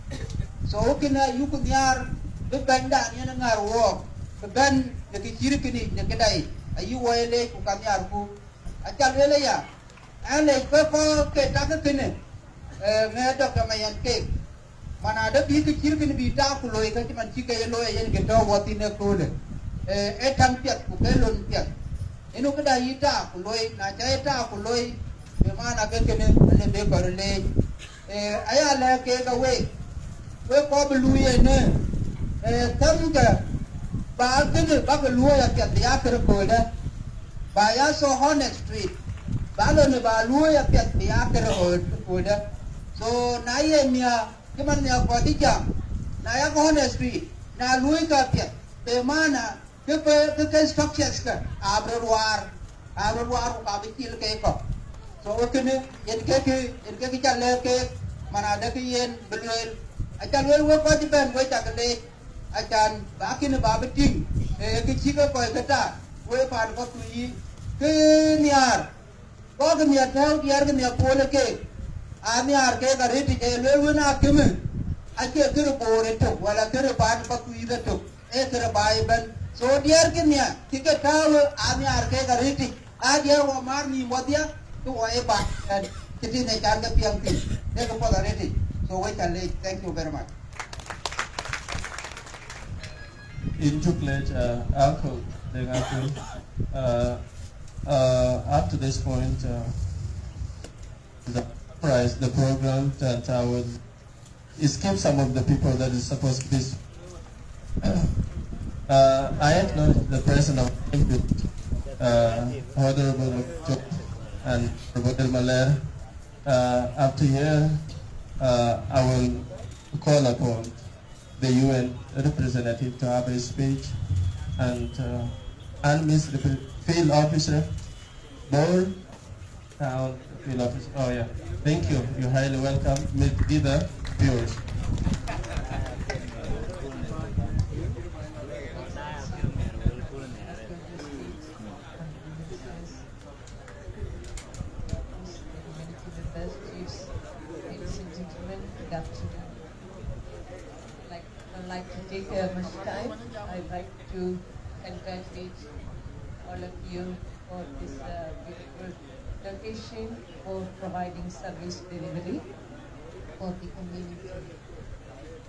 so kina yu ku nyar be banda ni na ngar wo be ban de ki chiri kini de kedai ayu wo ele ku ka nyar ku a chal ele ya ale ko ke ta ka kene me Dr. Mayan ke mana ada bi ke chiri kini bi ta ku lo ka ti man chi ke lo yen ke to wo ti ne kole etan piat ku ke lon piat inu kada yita ku lo na cha eta ku lo be mana ke kene ale be ko le aya le ke ka we ko blu ye ne tam ka ba ke ba ke lu ya ke ya ke ko da ba ya so honest street ba lo ne ba lu ya ke ya ke ko da so na ye nya ke man ya ko di jam na ya ko honest street na lu ka ke be mana ke structures ka abro war ka be til ke ko so kene yen ke chale ke mana da ke yen belwel acan wel we ko di ben we ta le acan ba kine ba beting ke chi ko ke ta we pan ko tu yi ke niar ko ke niar ta yar ke niar ko le ke a niar ke ga ri ti ke le we na ke me a ke bo re to wala ke ba ko tu yi to e ke ba i ben so diar ke niar ti ke ta we a niar ke ga ri ti a dia wo mar ni mo dia to wa e ba ke ti ne jan ke piang ti ne ko pa ri ti so we can lead. Thank you very much. In Jonglei, uncle, up to this point, summarize the program that I would skip some of the people that is supposed to be. I acknowledge the presence of Honorable John and Honorable Maler. Up to here, I will call upon the UN representative to have a speech, and Miss the Field Officer, Ball, Town Field Officer. Oh yeah, thank you. You're highly welcome. Miss Vida, yours. I'd like to take much time. I'd like to congratulate all of you for this beautiful location for providing service delivery for the community.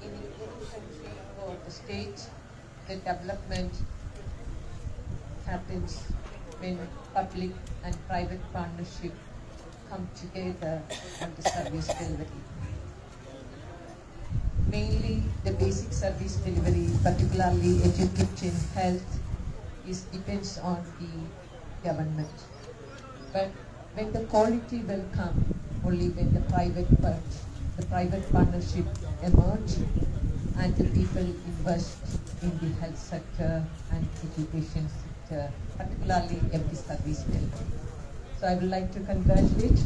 In any country or the state, the development happens when public and private partnership come together on the service delivery. Mainly the basic service delivery, particularly education, health, depends on the government. But when the quality will come, only when the private partnership emerge and the people invest in the health sector and education sector, particularly every service delivery. So I would like to congratulate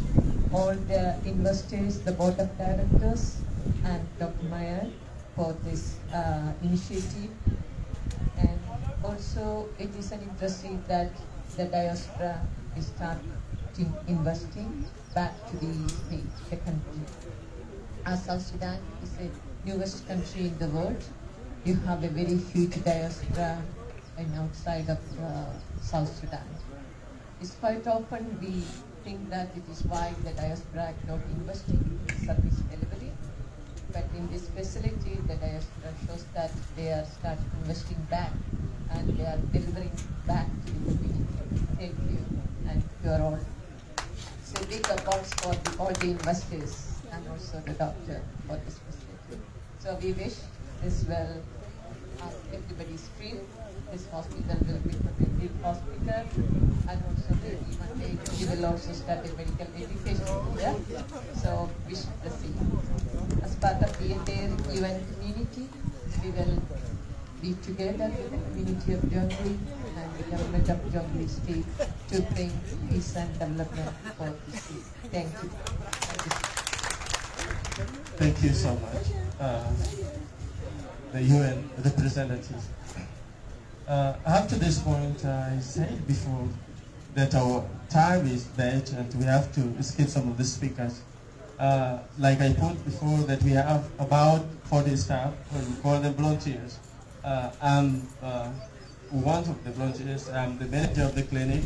all the investors, the board of directors, and Dr. Meyer for this initiative. And also it is an interesting that the diaspora is starting investing back to the country. As South Sudan is the newest country in the world, you have a very huge diaspora outside of South Sudan. It's quite often we think that it is why the diaspora is not investing in service delivery. But in this facility, the diaspora shows that they are starting investing back and they are delivering back to the community. Thank you, and you are all. So big applause for all the investors and also the doctor for this facility. So we wish this will everybody's dream. This hospital will be a big hospital, and also maybe one day we will also start a medical education here. So wish the same. As part of the entire UN community, we will be together with the community of Jonglei and the government of Jonglei state to bring peace and development for the state. Thank you. Thank you so much, the UN representative. Up to this point, I said before that our time is bad and we have to skip some of the speakers. Like I put before, that we have about 40 staff, or we call them volunteers. I'm one of the volunteers. I'm the manager of the clinic.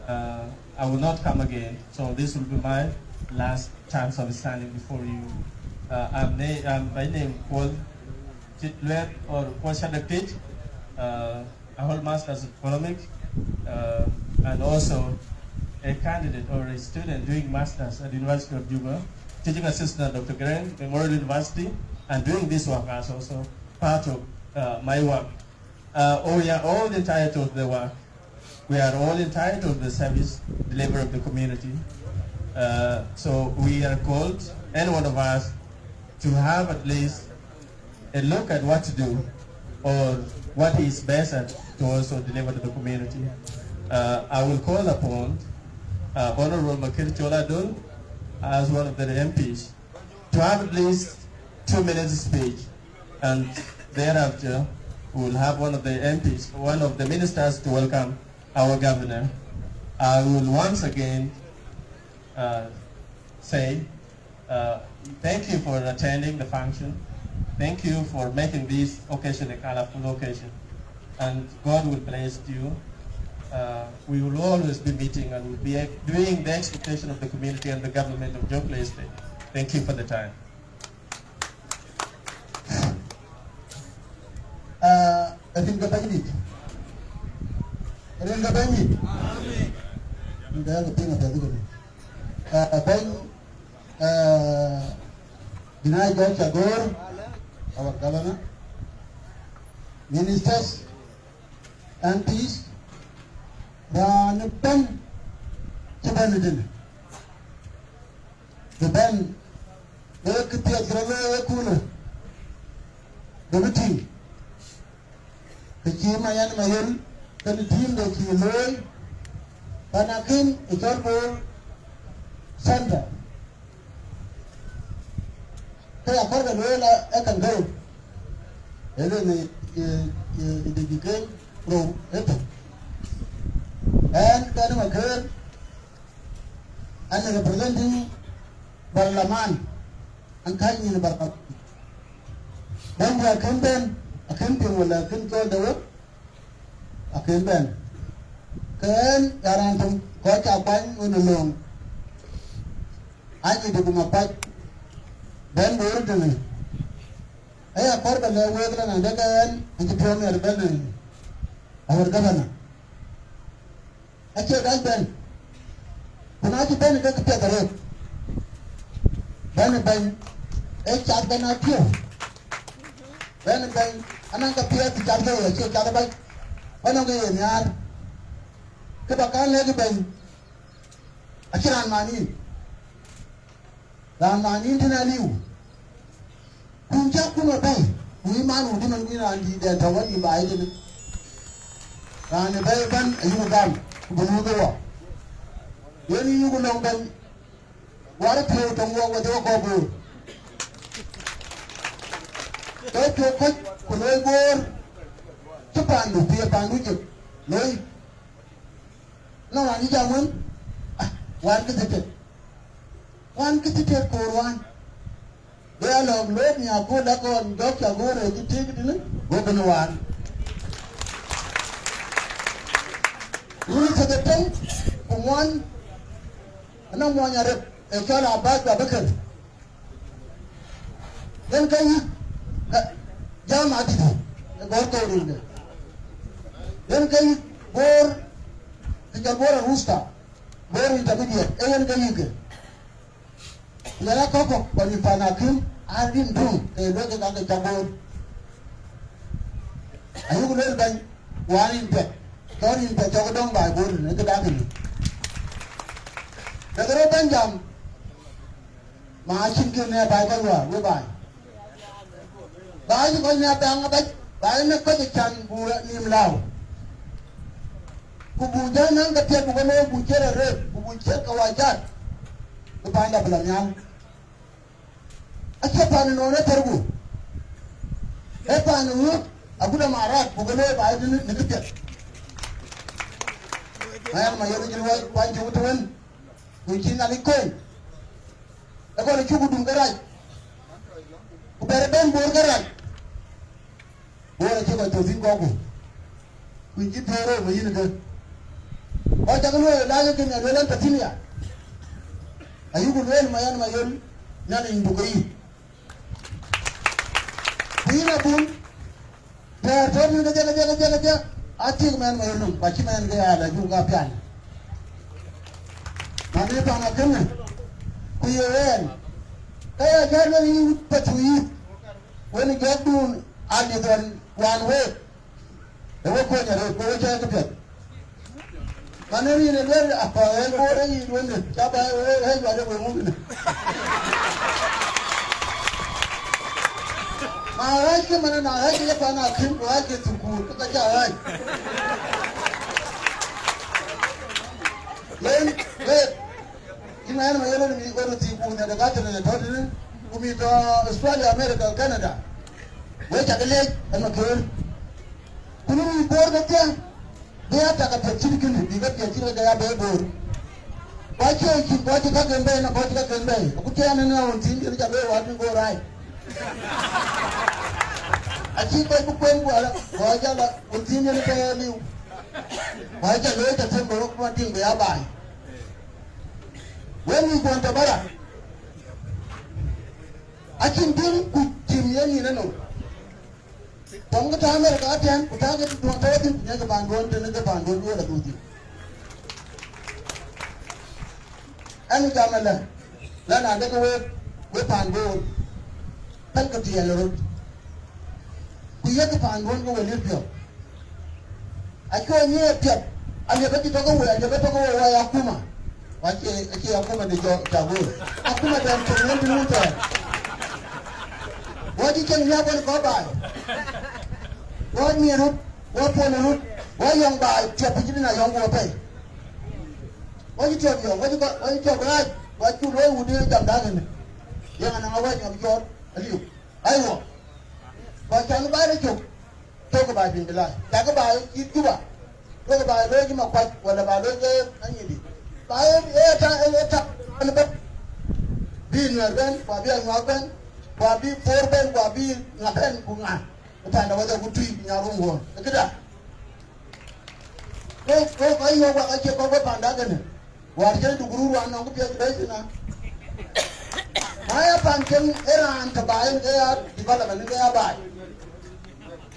I will not come again, so this will be my last chance of standing before you. I'm by name Paul Chitluet or Paul Shadaktit. I hold Masters of Economics, and also a candidate or a student doing Masters at the University of Juba, teaching assistant at Dr. Grant Memorial University, and doing this work as also part of my work. We are all entitled to the work. We are all entitled to the service delivery of the community. So we are called, any one of us, to have at least a look at what to do, or what is best at to also deliver to the community. I will call upon Honorable Makir Choladun as one of the MPs to have at least 2 minutes speech, and thereafter we will have one of the MPs, one of the ministers, to welcome our governor. I will once again say thank you for attending the function. Thank you for making this occasion a colorful occasion, and God will bless you. We will always be meeting and will be doing the expectation of the community and the government of Jonglei State. Thank you for the time. I think the Bangit. I think the Bangit. Amen. The other thing of the Ben Binay George Agor, our governor, ministers, MPs, Ran Ben Chabanidin. The Ben, the Kitia Kuna, the meeting. The Chimayan Mayel, the team that you learn, Panakin, it's all Santa. Kaya parga loela ekan garo. Ele ne became pro eto. And then occurred and representing Barlaman and Kanye in Barlaman. Then we are campaign, a campaign will have been called the work. A campaign. Then Yarantum got a bang on the long. I need to go back. Then we were doing it. I have heard the weather and again, and the premier Ben, our governor. I said, I Ben. When I did Ben, get the road. Ben, a chat Ben at you. Ben, and I got here to Jabba, I said, Jabba, one of the yard. Kabakan lady Ben. I can't money. Rama Nina Liu. Kunja Kuma Bay, we man who didn't win on the Tawani by it. Rana Bay Ben, you done, Bumuga. When you go long Ben, what a play to walk with your gobble. Go to a cut, Kuloy Japan will be a bandit. No, no, I need a one. One visitor. One can take for one. They are long load me a good on Doctor Gore to take it in it. Go to one. You to the tent from one, and I'm one a fellow about the bucket. Then can you jam at it? Go to in there. Then can you bore the Gabora Rooster, bore intermediate, and can you get. Yara koko when you panakim, I didn't do. They look at the jabber. I will learn by one in bed. Don't in bed, jog down by board and the garden. The girl Benjam, my chicken near by Bagua, goodbye. By you going near Bangabet, by a cotton who let him loud. Who would then the people who would get a rib, who would check a white cat. To find up a young. I kept on an order. If I knew I put on my rack, who believe I didn't need it. I am my original wife, point to win, which is a coin. e ko chugu dum garaj ku bere ben bor garaj bor ci ko to fin ko ku ji toro mo yin ga o ta no la ga ken le lan tatinia ayugo le ma yan ma yon nana indu ko yi bina bun ta to ni ga ja ati men ma yon ba ci men ga ya la ju ga pian ma ne pa na ken ku yen kaya jana yi patui when you get to only one way the way ko nyare ko cha ka pet maneri ne le apa en ko re yi when cha ba he ba de mo ne ma ra ke mana na ha ke pa na kin ko ha ke tu ku ka cha ha len le ina ma yelo ni ko ti ku ne daga ta ne to ne kumi to Australia America Canada we cha le en ma ko kunu ni bor da ta dia ta ka ta cikin ni ga ta cikin ga ya be bor wa ce ki ko ta ka gambe na ko ta gambe ku ta ne na won tin ga be wa tin go rai a ci ko ku ko ku ala wa ja la won tin ne ka ya liu wa ja le ta tin go ku tin ga ya bai when we go to bara akin din ku tim yani na no tom ga ta mer ka tan ku ta ga to ta din ne ga ban don ne ga ban don da duti an ga mala la na ga we pan go tan ka ti ya lo ku ya ga pan don go we le pyo a ko ni pyo a le ba ti to go we a le ba to go we ya kuma wa ke ake ya kuma da jago a kuma da tunan din ta wadi ken ya bon ko ba wadi ru wa pon ru wa yong ba che pi na yong go pe wadi che yo wadi che ba wa chu lo u de jam da ne yang na wa nyam yo aliu ai wo wa chan ba de chu to ko ba bin la ta ko ba ki tu ba to ko ba lo ji ma kwa wala ba lo je anyi di ba eta an ba bi na ben kwa bi an ben kwa bi for ben kwa bi na ben ku nga ta na wada ku tui nya ru ngo kida ko yo wa ke ko ba panda gane wa je du guru wa na ku pe dai na maya panken era an ta ba en ya di bala ban ga ya ba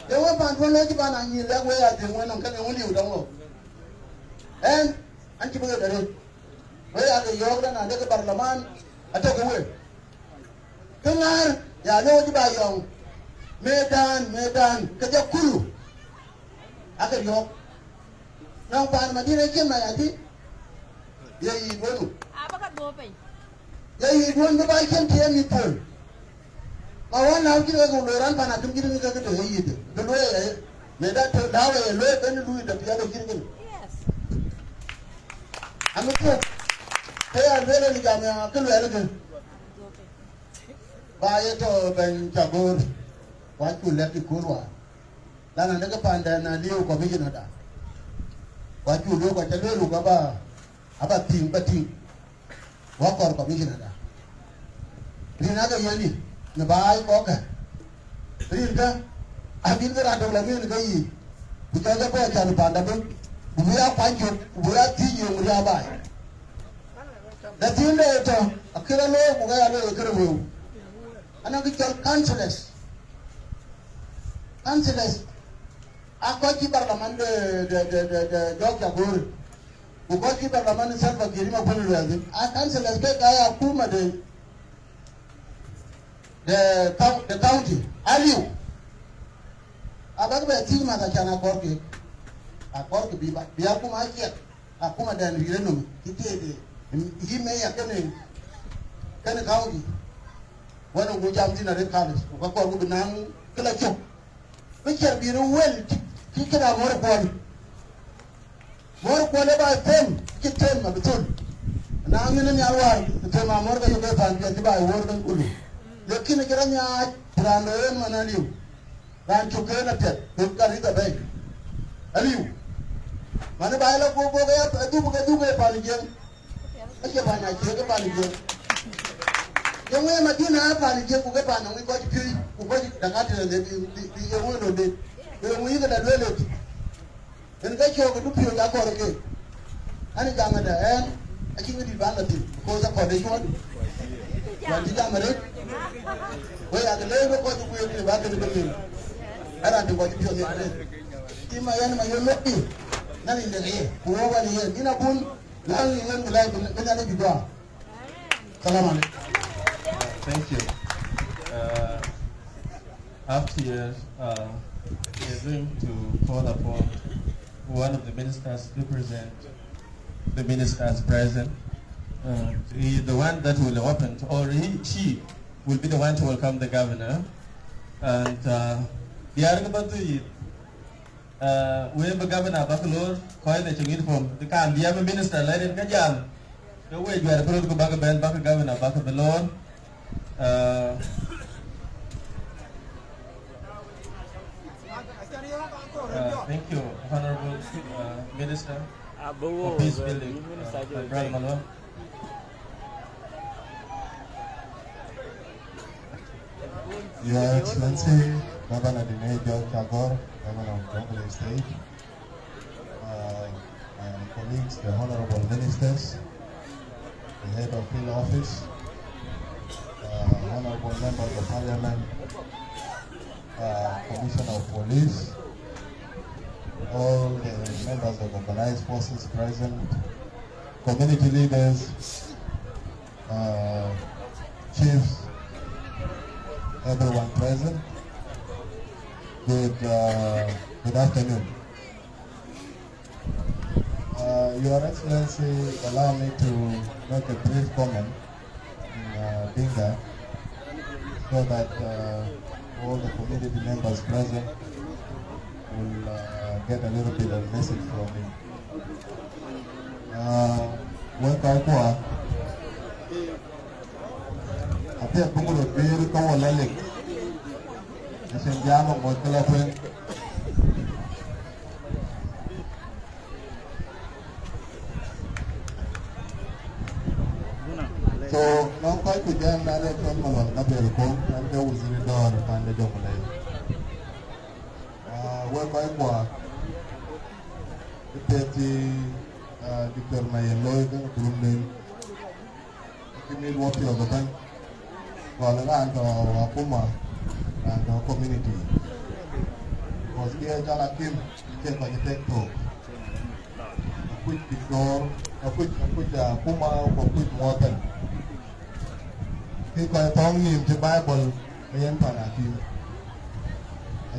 de wa pan ko le di ba na ni le wa ya de wa na kan ngi u dong lo en an ti ba da re we ada yog dan ada ke parlemen atau ke dengar ya lo di bayong medan kerja kulu akan yog nang pan madina kem na yati ya yi wonu apa ka do pe ya yi wonu ba kem tie mi pol ma wana ki ga loran pan atum ki ga to yi de lo medan to dawe lo ben lu da ya do ki yes amu ko ya vele ni jamia kulu elege ba yeto ben jabur wa kule ki kurwa lana daga panda na liu ko bijina da wa kulu ko telelu ko ba aba ting bating wa kor ko bijina da rina ga yani na ba ko ka rinka abin da do la min ga yi buka ga ba ta panda bu buya kwanjo buya tiyo mu ya ba da tinde to akira lo mu ga ya lo akira mu ana ki chol councillors ako ki parliament de jogja gor ko ki parliament salva girima pulu yazin a councillors ke ga ya kuma de county aliu abaga be ti ma ta chana korki a korki bi kuma ki akuma da ni reno kitede hime ya kene county wana go jam dina re college ko ko go nan kala chok be cher bi ro wel ki kira mor ko le ba tem ki tem ma betul na ngene ni alwar tem ma mor ga yo be fan bi ba wor dan ulu lekin kira nya brando en manaliu ran chuke na pet be ka ri da be aliu mana ba la go ga ya du ga pa ni gen ake ba na ke ga pa ni gen Yung way Madina pan je ku ga pan ngi ko ji ku ko ji dangati le di ye wono de. Yung wi ga da lele. En ga cho ga du pio ga ko ke. Ani jama da en a ci ngi ba la ti ko za ko de shon. Wa di jama re. We ya ga le ko ji ku ye ba ga de ni. Ara de ko ji pio ne. Ti ma yan ma yo metti. Nani le ye. Ku wa ni ye dina bun lan ni ngan la ga na bi do. Salam alaikum. Thank you. After we are going to call upon one of the ministers to present the ministers present. He is the one that will open, or she will be the one to welcome the governor. And the argument is, we have a governor Bakalor, coin the uniform. The can be a minister, let it get young. The way you are going to go back a governor, back of the Lord. Thank you, Honorable Minister for Peace Building, Brother Malwa. Your Excellency, Governor Dine George Chagor, Governor of Jonglei State, my colleagues, the Honorable Ministers, the Head of Field Office, Honorable Members of Parliament, Commissioner of Police, all the members of organized forces present, community leaders, chiefs, everyone present. Good afternoon. Your Excellency, allow me to make a brief comment in Dinga so that all the community members present will get a little bit of message from me. Welcome. Apia pungulo biru kawo lalik. Nasenjama mo telefon. So, now quite to jam na le from malon na berko, na ke uzuri door pande Jonglei. Welcome kwa. Deputy Dr. Mayeloy kan Brunei. Kimi wopi ogoban. Wala na anto akuma anto community. Because here jala kim ke ko tekto. Quick Victor, quick akuma ko quick moten. Khi coi thông nhìn trên Bible em phản ảnh thì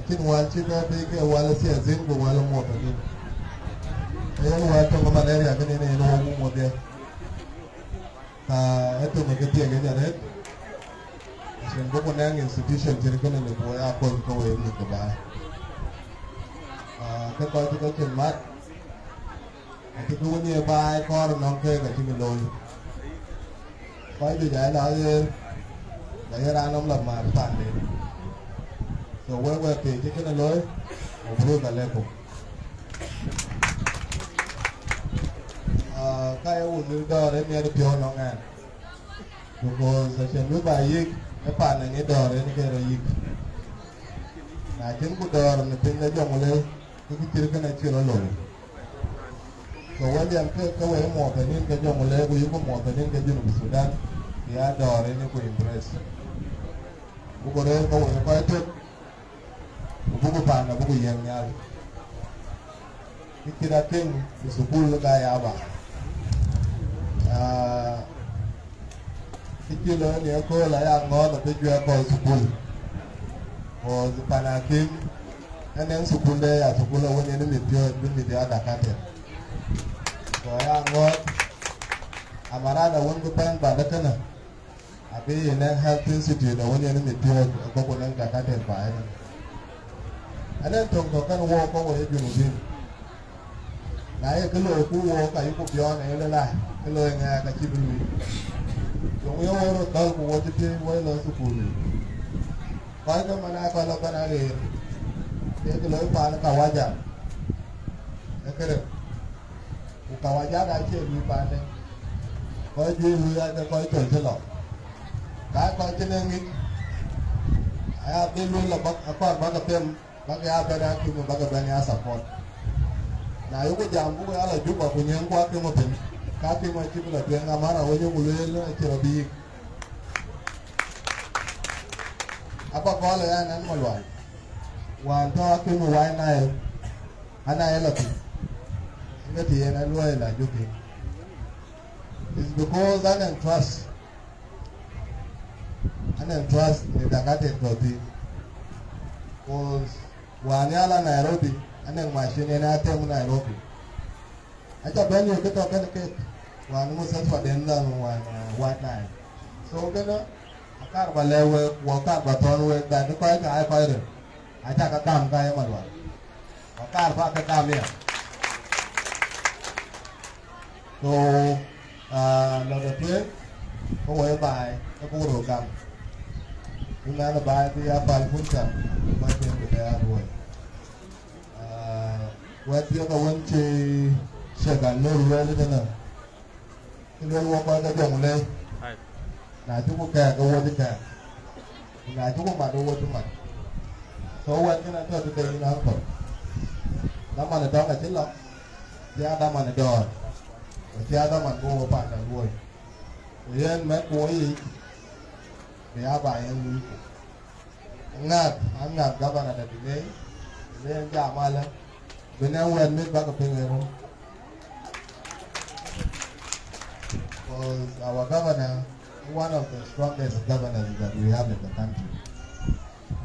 trên ngoài trên đó cái ngoài là xe dính của ngoài là một ở đây cái ngoài trong cái malaria cái này nó không một đây cái tụi mình cái tiền cái nhà đấy trên có một năng institution trên cái này là của Apple câu em được cái bài cái coi cái trên mắt cái thứ như bài con nó kê cả trên cái lối coi từ giải là để ra nó làm mà phản đến rồi quay thì cái này lối một đôi cả lên cùng cái ổn định đó đấy nghe được nhiều nó nghe rồi sẽ xem đối bài gì cái phản này nghe đờ đấy cái rồi gì là chính của đờ là tên nó dùng lên cái chữ cái này chưa nó lỗi rồi quay điểm cái quay một cái nên cái dùng lên của có một cái nên cái dùng của Sudan thì đờ đấy nó của impress buku dia kau yang kau itu buku pana buku yang nyal. Kita ting di sepuluh gaya apa? Kita ni aku layak ngon tapi juga kau sepuluh. Oh pana tim, yang sepuluh dia sepuluh orang ini mesti ada kader. Kau yang ngon, amarada orang tu pen pada kena. Abi ini health institute da wani ne tiyo ko nan ka ta ba ai anan to kan wo ko wo ju ni na ye ko lo ku wo ka yu ko bio ne le la ko lo nga ka chi bu yo yo ro dal ko wo ti wo lo su ku ni ka ka mana ka lo kana le ye ko lo pa na ka waja e kere ku ka waja da che ni pa ne ko ju lu ya ko to che lo Ka ko chene ngi. Aya be lu la bak apa ba ka pem ba ya ba na ki ba ka ba ya support. Na yuko jambu ko ala juba ko nyen ko ake mo pen. Ka ti mo chi bula pe nga mara wo nyu lu le chi ro bi. Apa ko la ya nan mo lwa. Wan to ake mo wa na ana ya la ti. Ngati ya na lwa la juki. It's because I don't trust. I don't trust the Dakate Toti. Because Wanyala Nairobi, and then machine and I tell Nairobi. I thought when you get up and get one was for the end of one white night. So, then I can't believe walk out but on with that the quite I fired it. I take a damn guy on one. I can't pack a damn here. So, number 2, có quay bài nó cũng đồ cầm chúng ta là bài thì bài phun cầm bài tiền của ta rồi quay tiếp là quên chi sẽ gần nơi rồi thế nào cái nơi qua coi cái dòng lên là chúng có kè cái quên kè là chúng có mặt đâu quên mặt số quên cái này thôi thì nó không đó mà là đó là chính lắm giá đó mà là đòi giá đó mà mua bạn là vui Yan mấy cuối để áp bài em ngạt anh ngạt các bạn là được đấy nên giảm mà lên bên em quen biết bác cái người không because our governor one of the strongest governors that we have in the country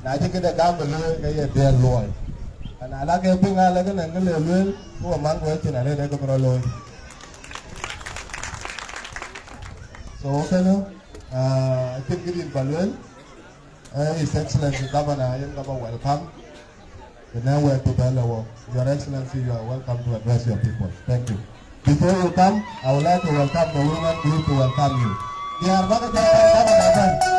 nãy chứ cái đó cam bên lưới cái gì tiền lùi anh là cái phương án là cái này cái lưới lưới của mang của chị này đây có bao lùi So, okay, no? I think it is Balloon. His Excellency Governor, I am welcome. The now we're to Belawo. Your Excellency, you are welcome to address your people. Thank you. Before you come, I would like to welcome the women group to welcome you. They are going to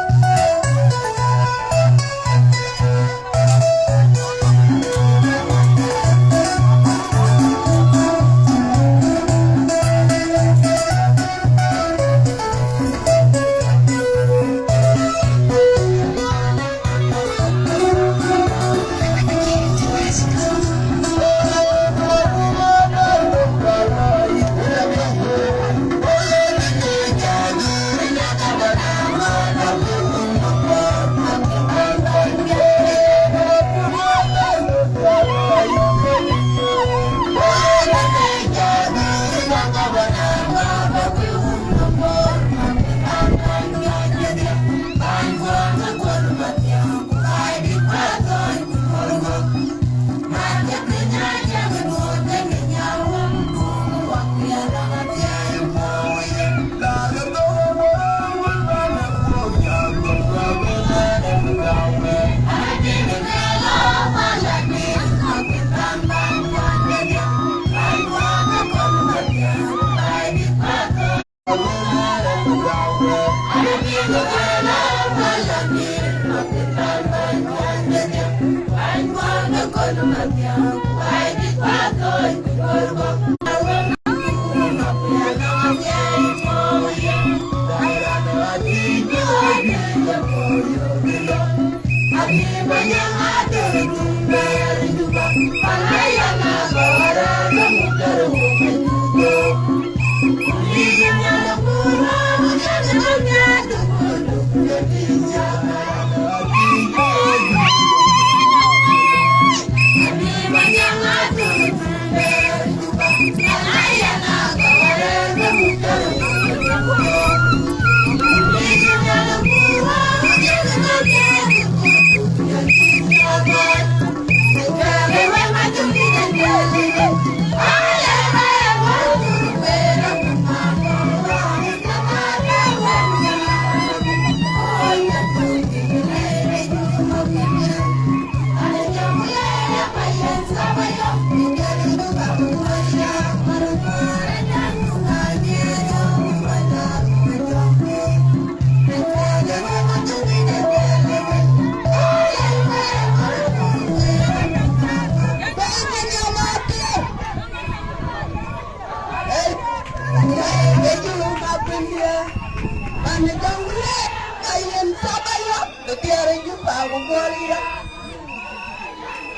the tearing you found on Walida.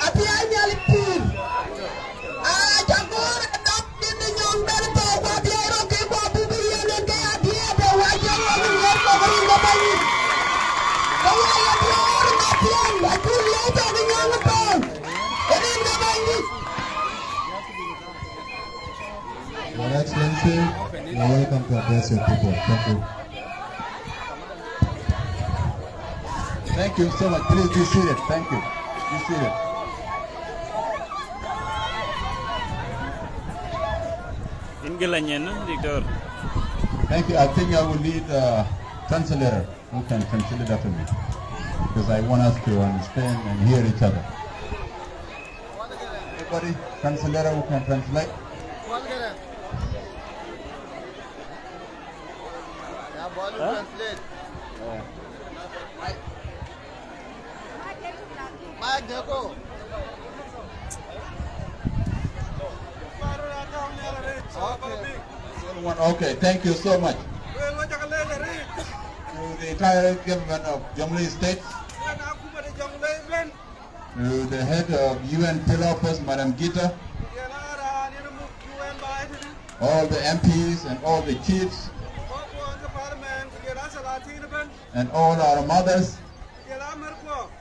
At the annual pool. I can go and up in the young man to what the other people to be in the day at the end of what you're running in the money. The way of the order of the end, like you later the young man. And in the money. Your Excellency, you're welcome to address your people. Thank you. Thank you so much. Please be seated. Thank you. Be seated. Thank you. I think I will need a translator who can translate after me, because I want us to understand and hear each other. Anybody? Translator who can translate? Translate. Okay, thank you so much. To the entire government of Jonglei State, to the head of UN Pillar Office, Madam Gita, all the MPs and all the chiefs, and all our mothers,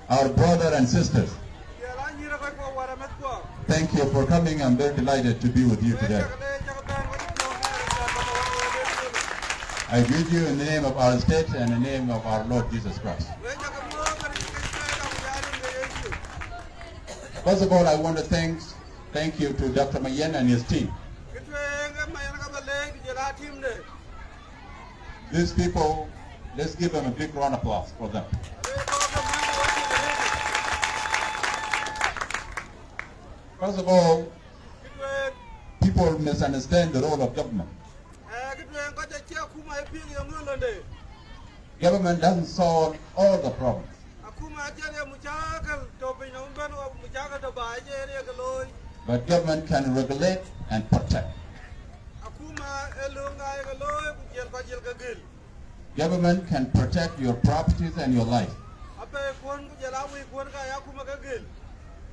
our brothers and sisters. Thank you for coming. I'm very delighted to be with you today. I greet you in the name of our state and in the name of our Lord Jesus Christ. First of all, I want to thank you to Dr. Mayen and his team. These people, let's give them a big round of applause for them. First of all, people misunderstand the role of government. Government doesn't solve all the problems. But government can regulate and protect. Government can protect your properties and your life.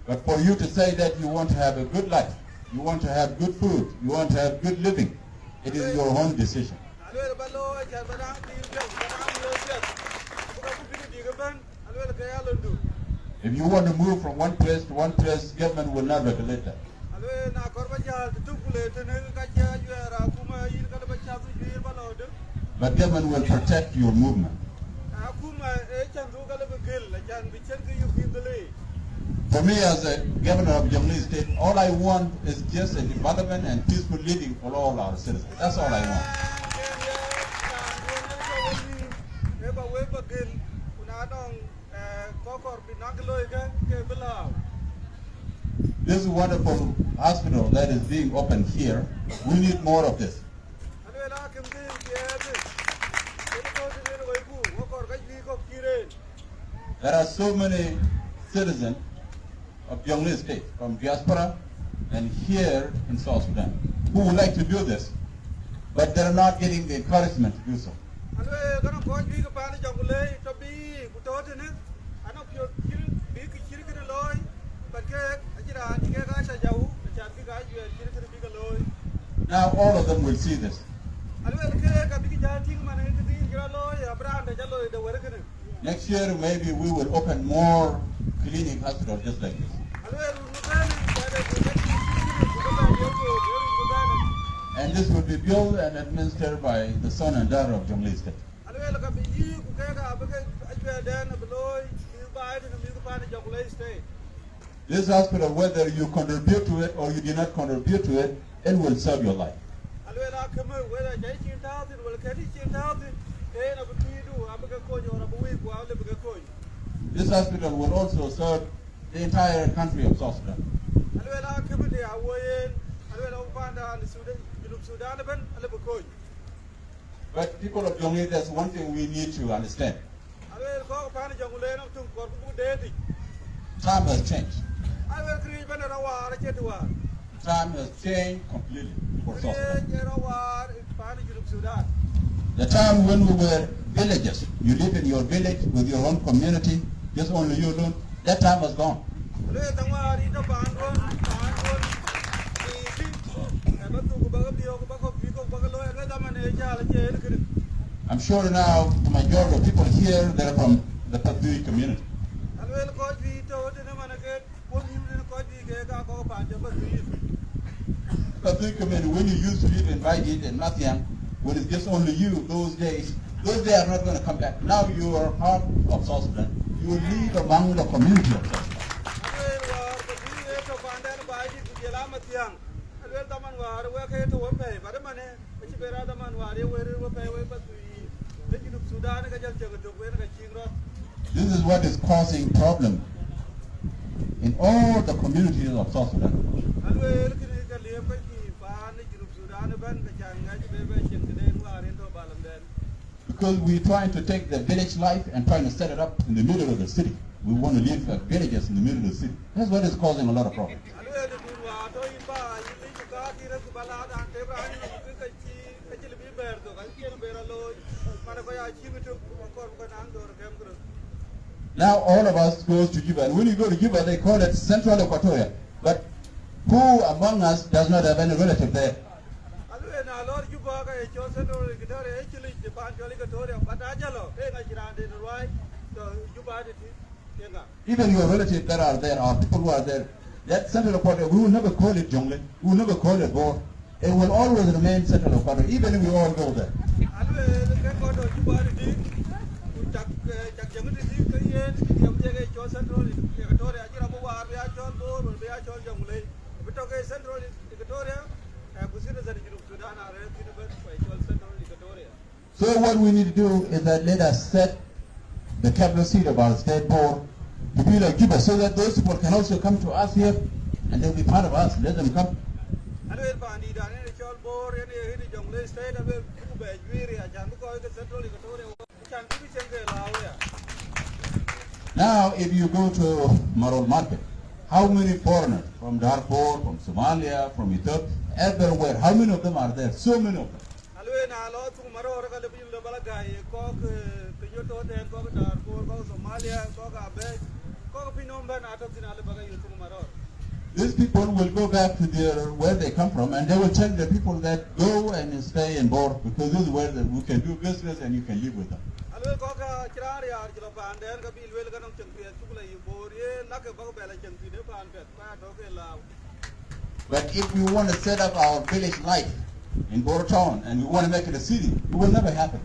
But for you to say that you want to have a good life, you want to have good food, you want to have good living, it is your own decision. If you want to move from one place to one place, government will not regulate that. But government will protect your movement. For me as a governor of Jonglei State, all I want is just a development and peaceful living for all our citizens. That's all I want. This wonderful hospital that is being opened here, we need more of this. There are so many citizens of Jonglei State from diaspora and here in South Sudan who would like to do this, but they're not getting the encouragement to do so. Now all of them will see this. Next year maybe we will open more clinic hospitals just like this. And this will be built and administered by the son and daughter of Jonglei State. This hospital, whether you contribute to it or you do not contribute to it, it will serve your life. This hospital will also serve the entire country of South Sudan. But people of Jonglei, there's one thing we need to understand. Time has changed. Time has changed completely for South Sudan. The time when we were villages. You live in your village with your own community, just only you alone. That time was gone. I'm sure now the majority of people here, they're from the Patui community. Patui community, when you used to live in Baijit and Matiang, when it's just only you, those days are not going to come back. Now you are part of South Sudan. You will live among the community of South Sudan. This is what is causing problem in all the communities of South Sudan. Because we're trying to take the village life and trying to set it up in the middle of the city. We want to live like villages in the middle of the city. That's what is causing a lot of problems. Now all of us goes to Juba, and when you go to Juba, they call it Central Equatoria. But who among us does not have any relative there? Even your relatives that are there, or people who are there, that Central Equatoria, we will never call it Jonglei, we will never call it Bor. It will always remain Central Equatoria, even if we all go there. So what we need to do is that let us set the capital seat of our state board to be like Juba, so that those people can also come to us here and they'll be part of us. Let them come. Now, if you go to Marol Market, how many foreigners from Darfur, from Somalia, from Ethiopia, everywhere, how many of them are there? So many of them. These people will go back to where they come from, and they will tell the people that go and stay in Bor, because this is where we can do business and you can live with them. But if we want to set up our village life in Bor town and we want to make it a city, it will never happen.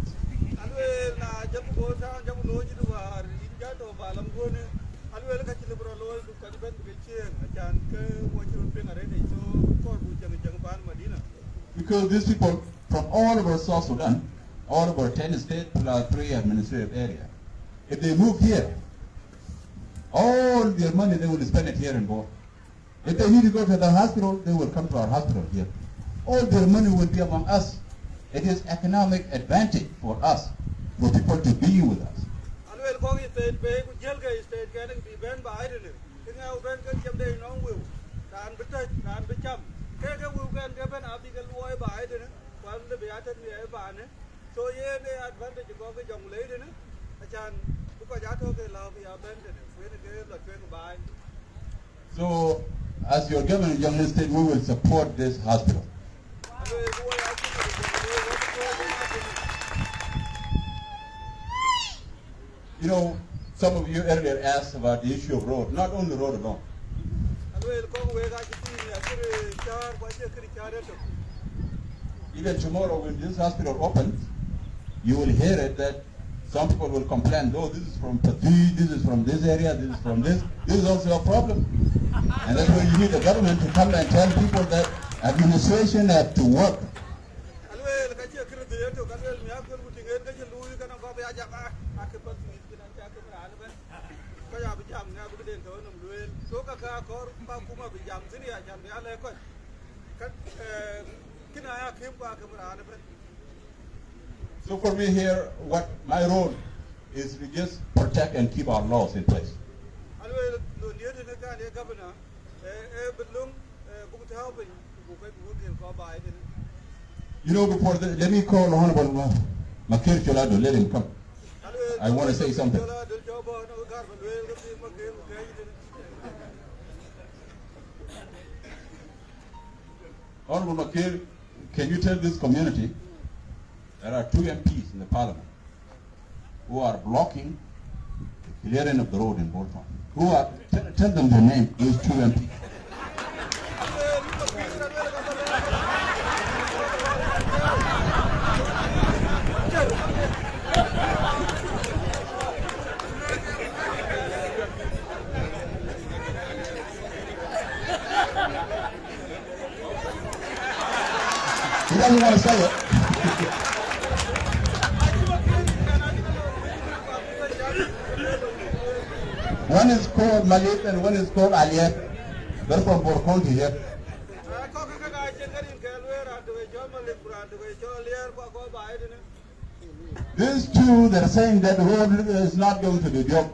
Because these people from all over South Sudan, all over 10 states plus 3 administrative areas, if they move here, all their money they will spend it here in Bor. If they need to go to the hospital, they will come to our hospital here. All their money will be among us. It is economic advantage for us, for people to be with us. So, as your government in Jonglei State, we will support this hospital. You know, some of you earlier asked about the issue of road, not only road alone. Even tomorrow when this hospital opens, you will hear it that some people will complain, oh, this is from Patui, this is from this area, this is from this. This is also a problem. And that's why you need the government to come and tell people that administration have to work. So for me here, what my role is to just protect and keep our laws in place. You know, before let me call Honorable Makir Cholado, let him come. I want to say something. Honorable Makir, can you tell this community there are 2 MPs in the parliament who are blocking the clearing of the road in Bolton? Who are, tell them their name, those 2 MPs. He doesn't want to say it. One is called Malik and one is called Aliyat. They're from Borkonti here. These 2, they're saying that the road is not going to be built.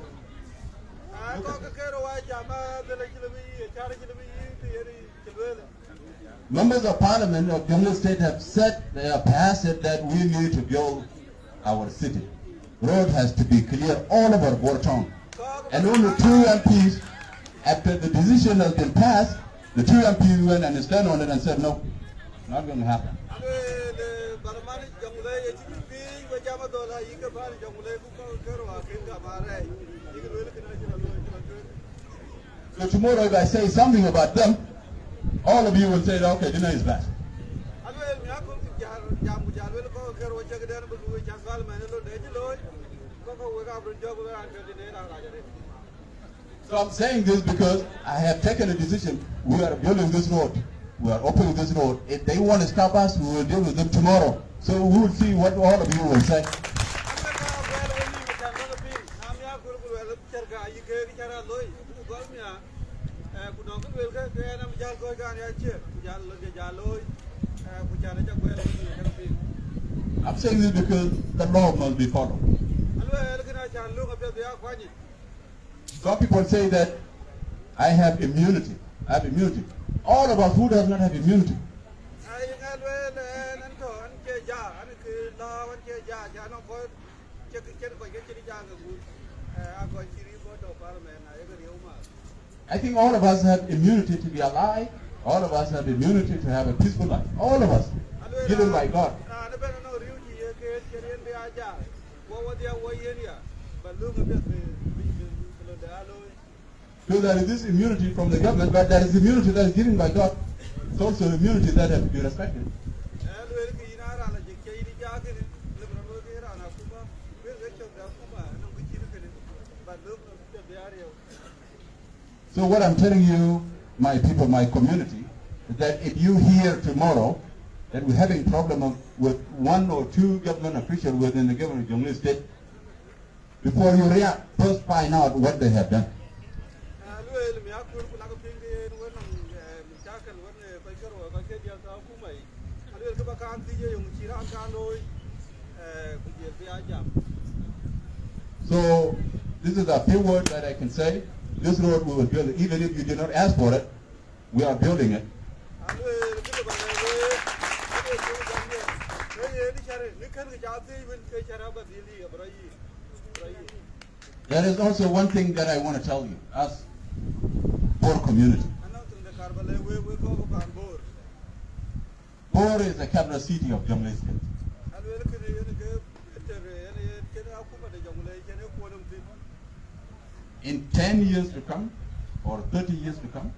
Members of Parliament of Jonglei State have said, they have passed it that we need to build our city. Road has to be clear all over Borton. And only 2 MPs, after the decision has been passed, the 2 MPs went and stand on it and said, no, not going to happen. So tomorrow if I say something about them, all of you will say, okay, dinner is bad. So I'm saying this because I have taken a decision. We are building this road. We are opening this road. If they want to stop us, we will deal with them tomorrow. So we will see what all of you will say. I'm saying this because the law must be followed. Some people say that I have immunity. I have immunity. All of us, who does not have immunity? I think all of us have immunity to be alive. All of us have immunity to have a peaceful life. All of us, given by God. So there is this immunity from the government, but there is immunity that is given by God. It's also immunity that has to be respected. So what I'm telling you, my people, my community, is that if you hear tomorrow that we're having a problem with 1 or 2 government officials within the government of Jonglei State, before you react, first find out what they have done. So this is a few words that I can say. This road we will build it. Even if you did not ask for it, we are building it. There is also one thing that I want to tell you, as Bor community. Bor is the capital city of Jonglei State. In 10 years to come, or 30 years to come,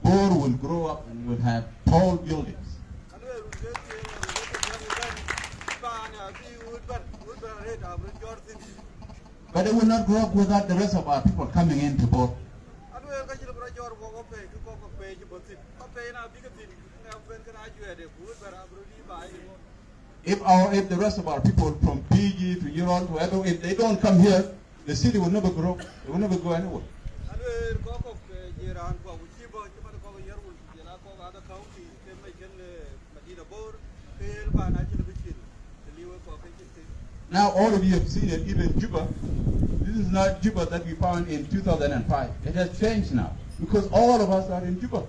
Bor will grow up and will have tall buildings. But it will not grow up without the rest of our people coming into Bor. If the rest of our people from PG to Ural to wherever, if they don't come here, the city will never grow. It will never go anywhere. Now all of you have seen it, even Juba. This is not Juba that we found in 2005. It has changed now because all of us are in Juba.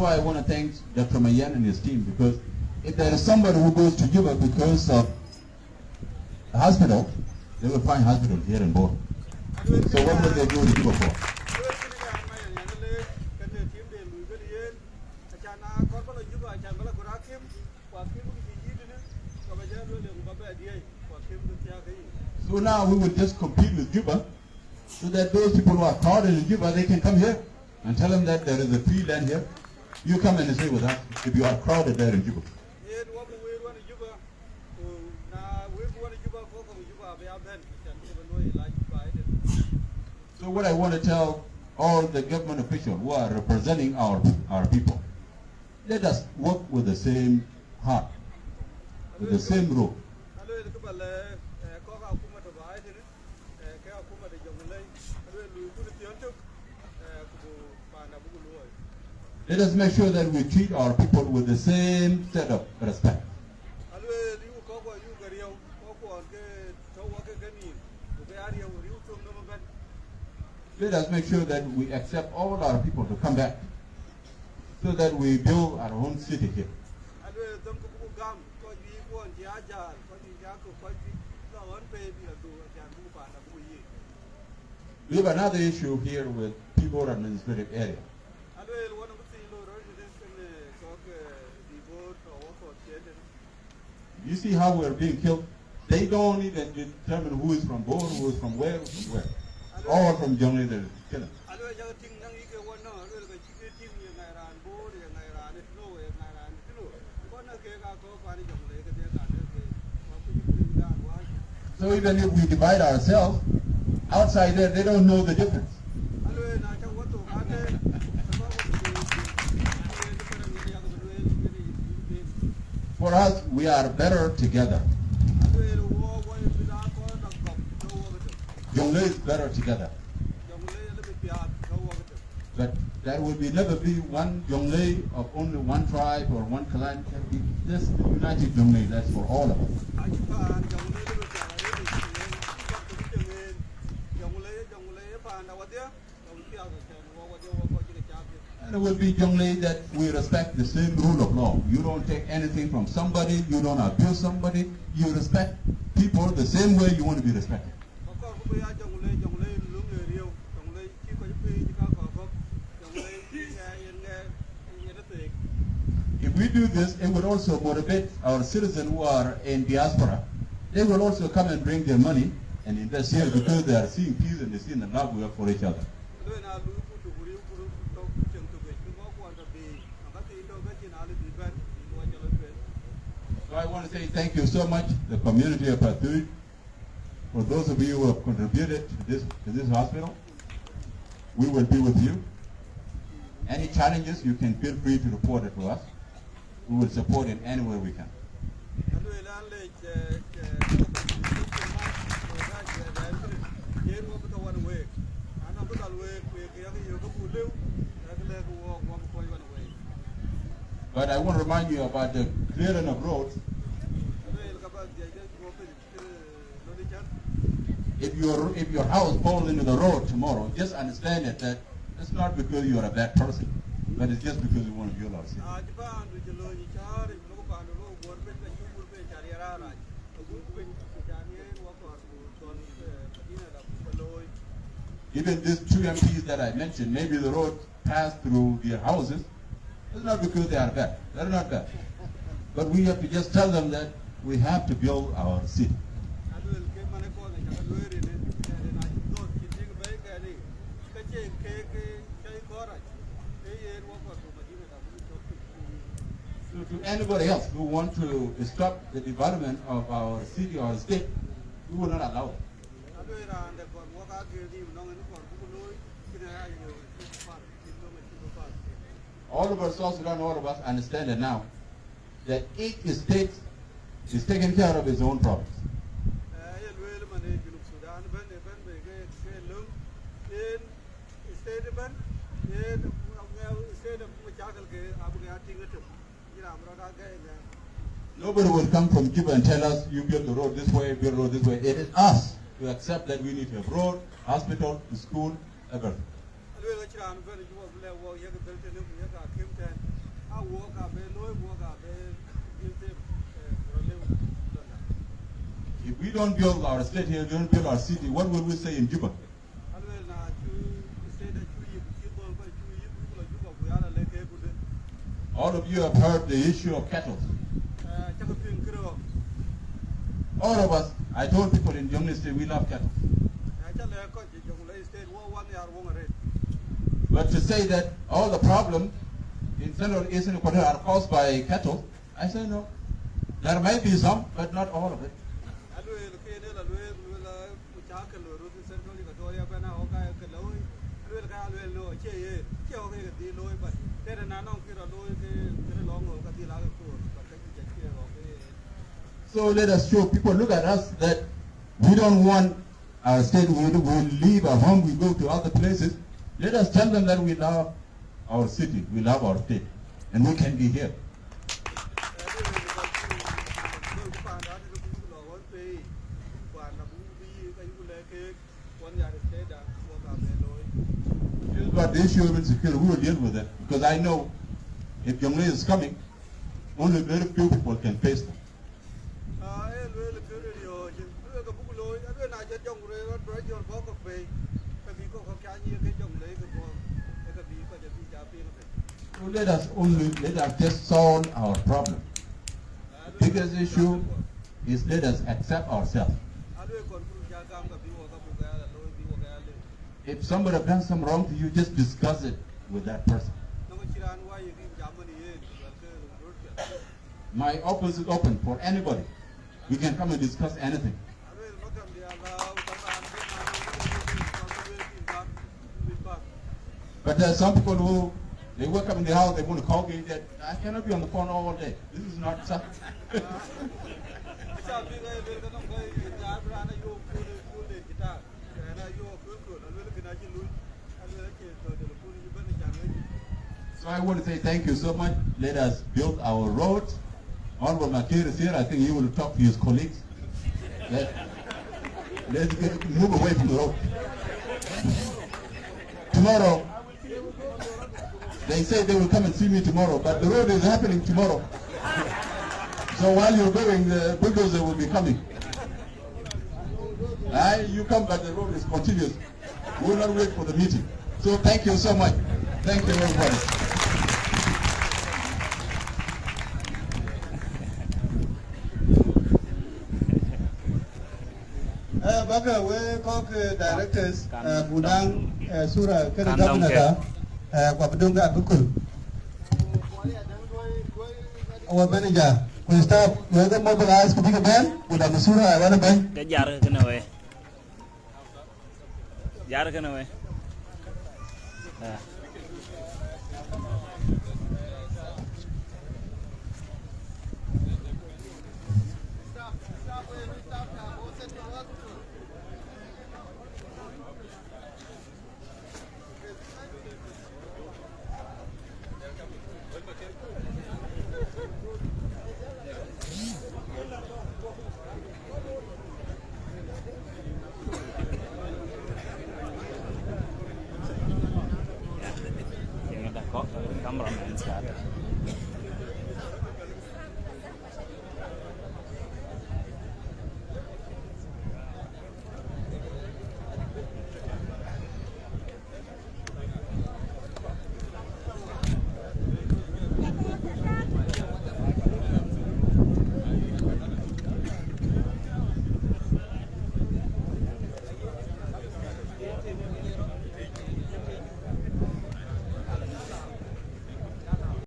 why I want to thank Dr. Mayan and his team, because if there is somebody who goes to Juba because of a hospital, they will find hospital here in Bor. So what will they go to Juba for? So now we will just compete with Juba, so that those people who are crowded in Juba, they can come here and tell them that there is a free land here. You come and stay with us if you are crowded there in Juba. So what I want to tell all the government officials who are representing our people, let us work with the same heart, with the same rope. Let us make sure that we treat our people with the same set of respect. Let us make sure that we accept all our people to come back, so that we build our own city here. We have another issue here with people administrative area. You see how we're being killed? They don't even determine who is from Bor, who is from where, from where. All from Jonglei they're killing. So even if we divide ourselves, outside there they don't know the difference. For us, we are better together. Jonglei is better together. But there will never be one Jonglei of only one tribe or one clan. It will be just the united Jonglei. That's for all of us. And it will be Jonglei that we respect the same rule of law. You don't take anything from somebody. You don't abuse somebody. You respect people the same way you want to be respected. If we do this, it would also motivate our citizens who are in diaspora. They will also come and bring their money and invest here because they are seeing peace and they see the love we have for each other. So I want to say thank you so much, the community of Patui, for those of you who have contributed to this hospital. We will be with you. Any challenges, you can feel free to report it to us. We will support in any way we can. But I want to remind you about the clearing of roads. If your house falls into the road tomorrow, just understand that it's not because you are a bad person, but it's just because we want to build our city. Even these two MPs that I mentioned, maybe the road passed through their houses. It's not because they are bad. They're not bad. But we have to just tell them that we have to build our city. So to anybody else who wants to stop the development of our city or state, we will not allow it. All of us, South Sudan, all of us understand it now, that each state is taking care of its own problems. Nobody will come from Juba and tell us, you build the road this way, build the road this way. It is us to accept that we need to have road, hospital, school, everything. If we don't build our state here, we don't build our city, what will we say in Juba? All of you have heard the issue of cattle. All of us, I told people in Jonglei State, we love cattle. But to say that all the problems in Central and Eastern Equatorial are caused by cattle, I say no. There may be some, but not all of it. So let us show people, look at us, that we don't want our state, we leave our home, we go to other places. Let us tell them that we love our city, we love our state, and we can be here. Just about the issue of insecurity, we will deal with it, because I know if Jonglei is coming, only very few people can face them. So let us just solve our problem. The biggest issue is let us accept ourselves. If somebody has done something wrong to you, just discuss it with that person. My office is open for anybody. We can come and discuss anything. But there are some people who, they wake up in the house, they want to call me that I cannot be on the phone all day. This is not something. So I want to say thank you so much. Let us build our roads. Honorable Makir is here. I think he will talk to his colleagues. Let's move away from the road. Tomorrow, they say they will come and see me tomorrow, but the road is happening tomorrow. So while you're going, the bulldozer will be coming. You come, but the road is continuous. We will not wait for the meeting. So thank you so much. Thank you, everybody. Baka we kok directors Budang Sura kada governor kwa Budunga Bukul. Our manager, we start we the mobilize ketika ben Budang Sura wana ben. Cái jar kena we. Jar kena we.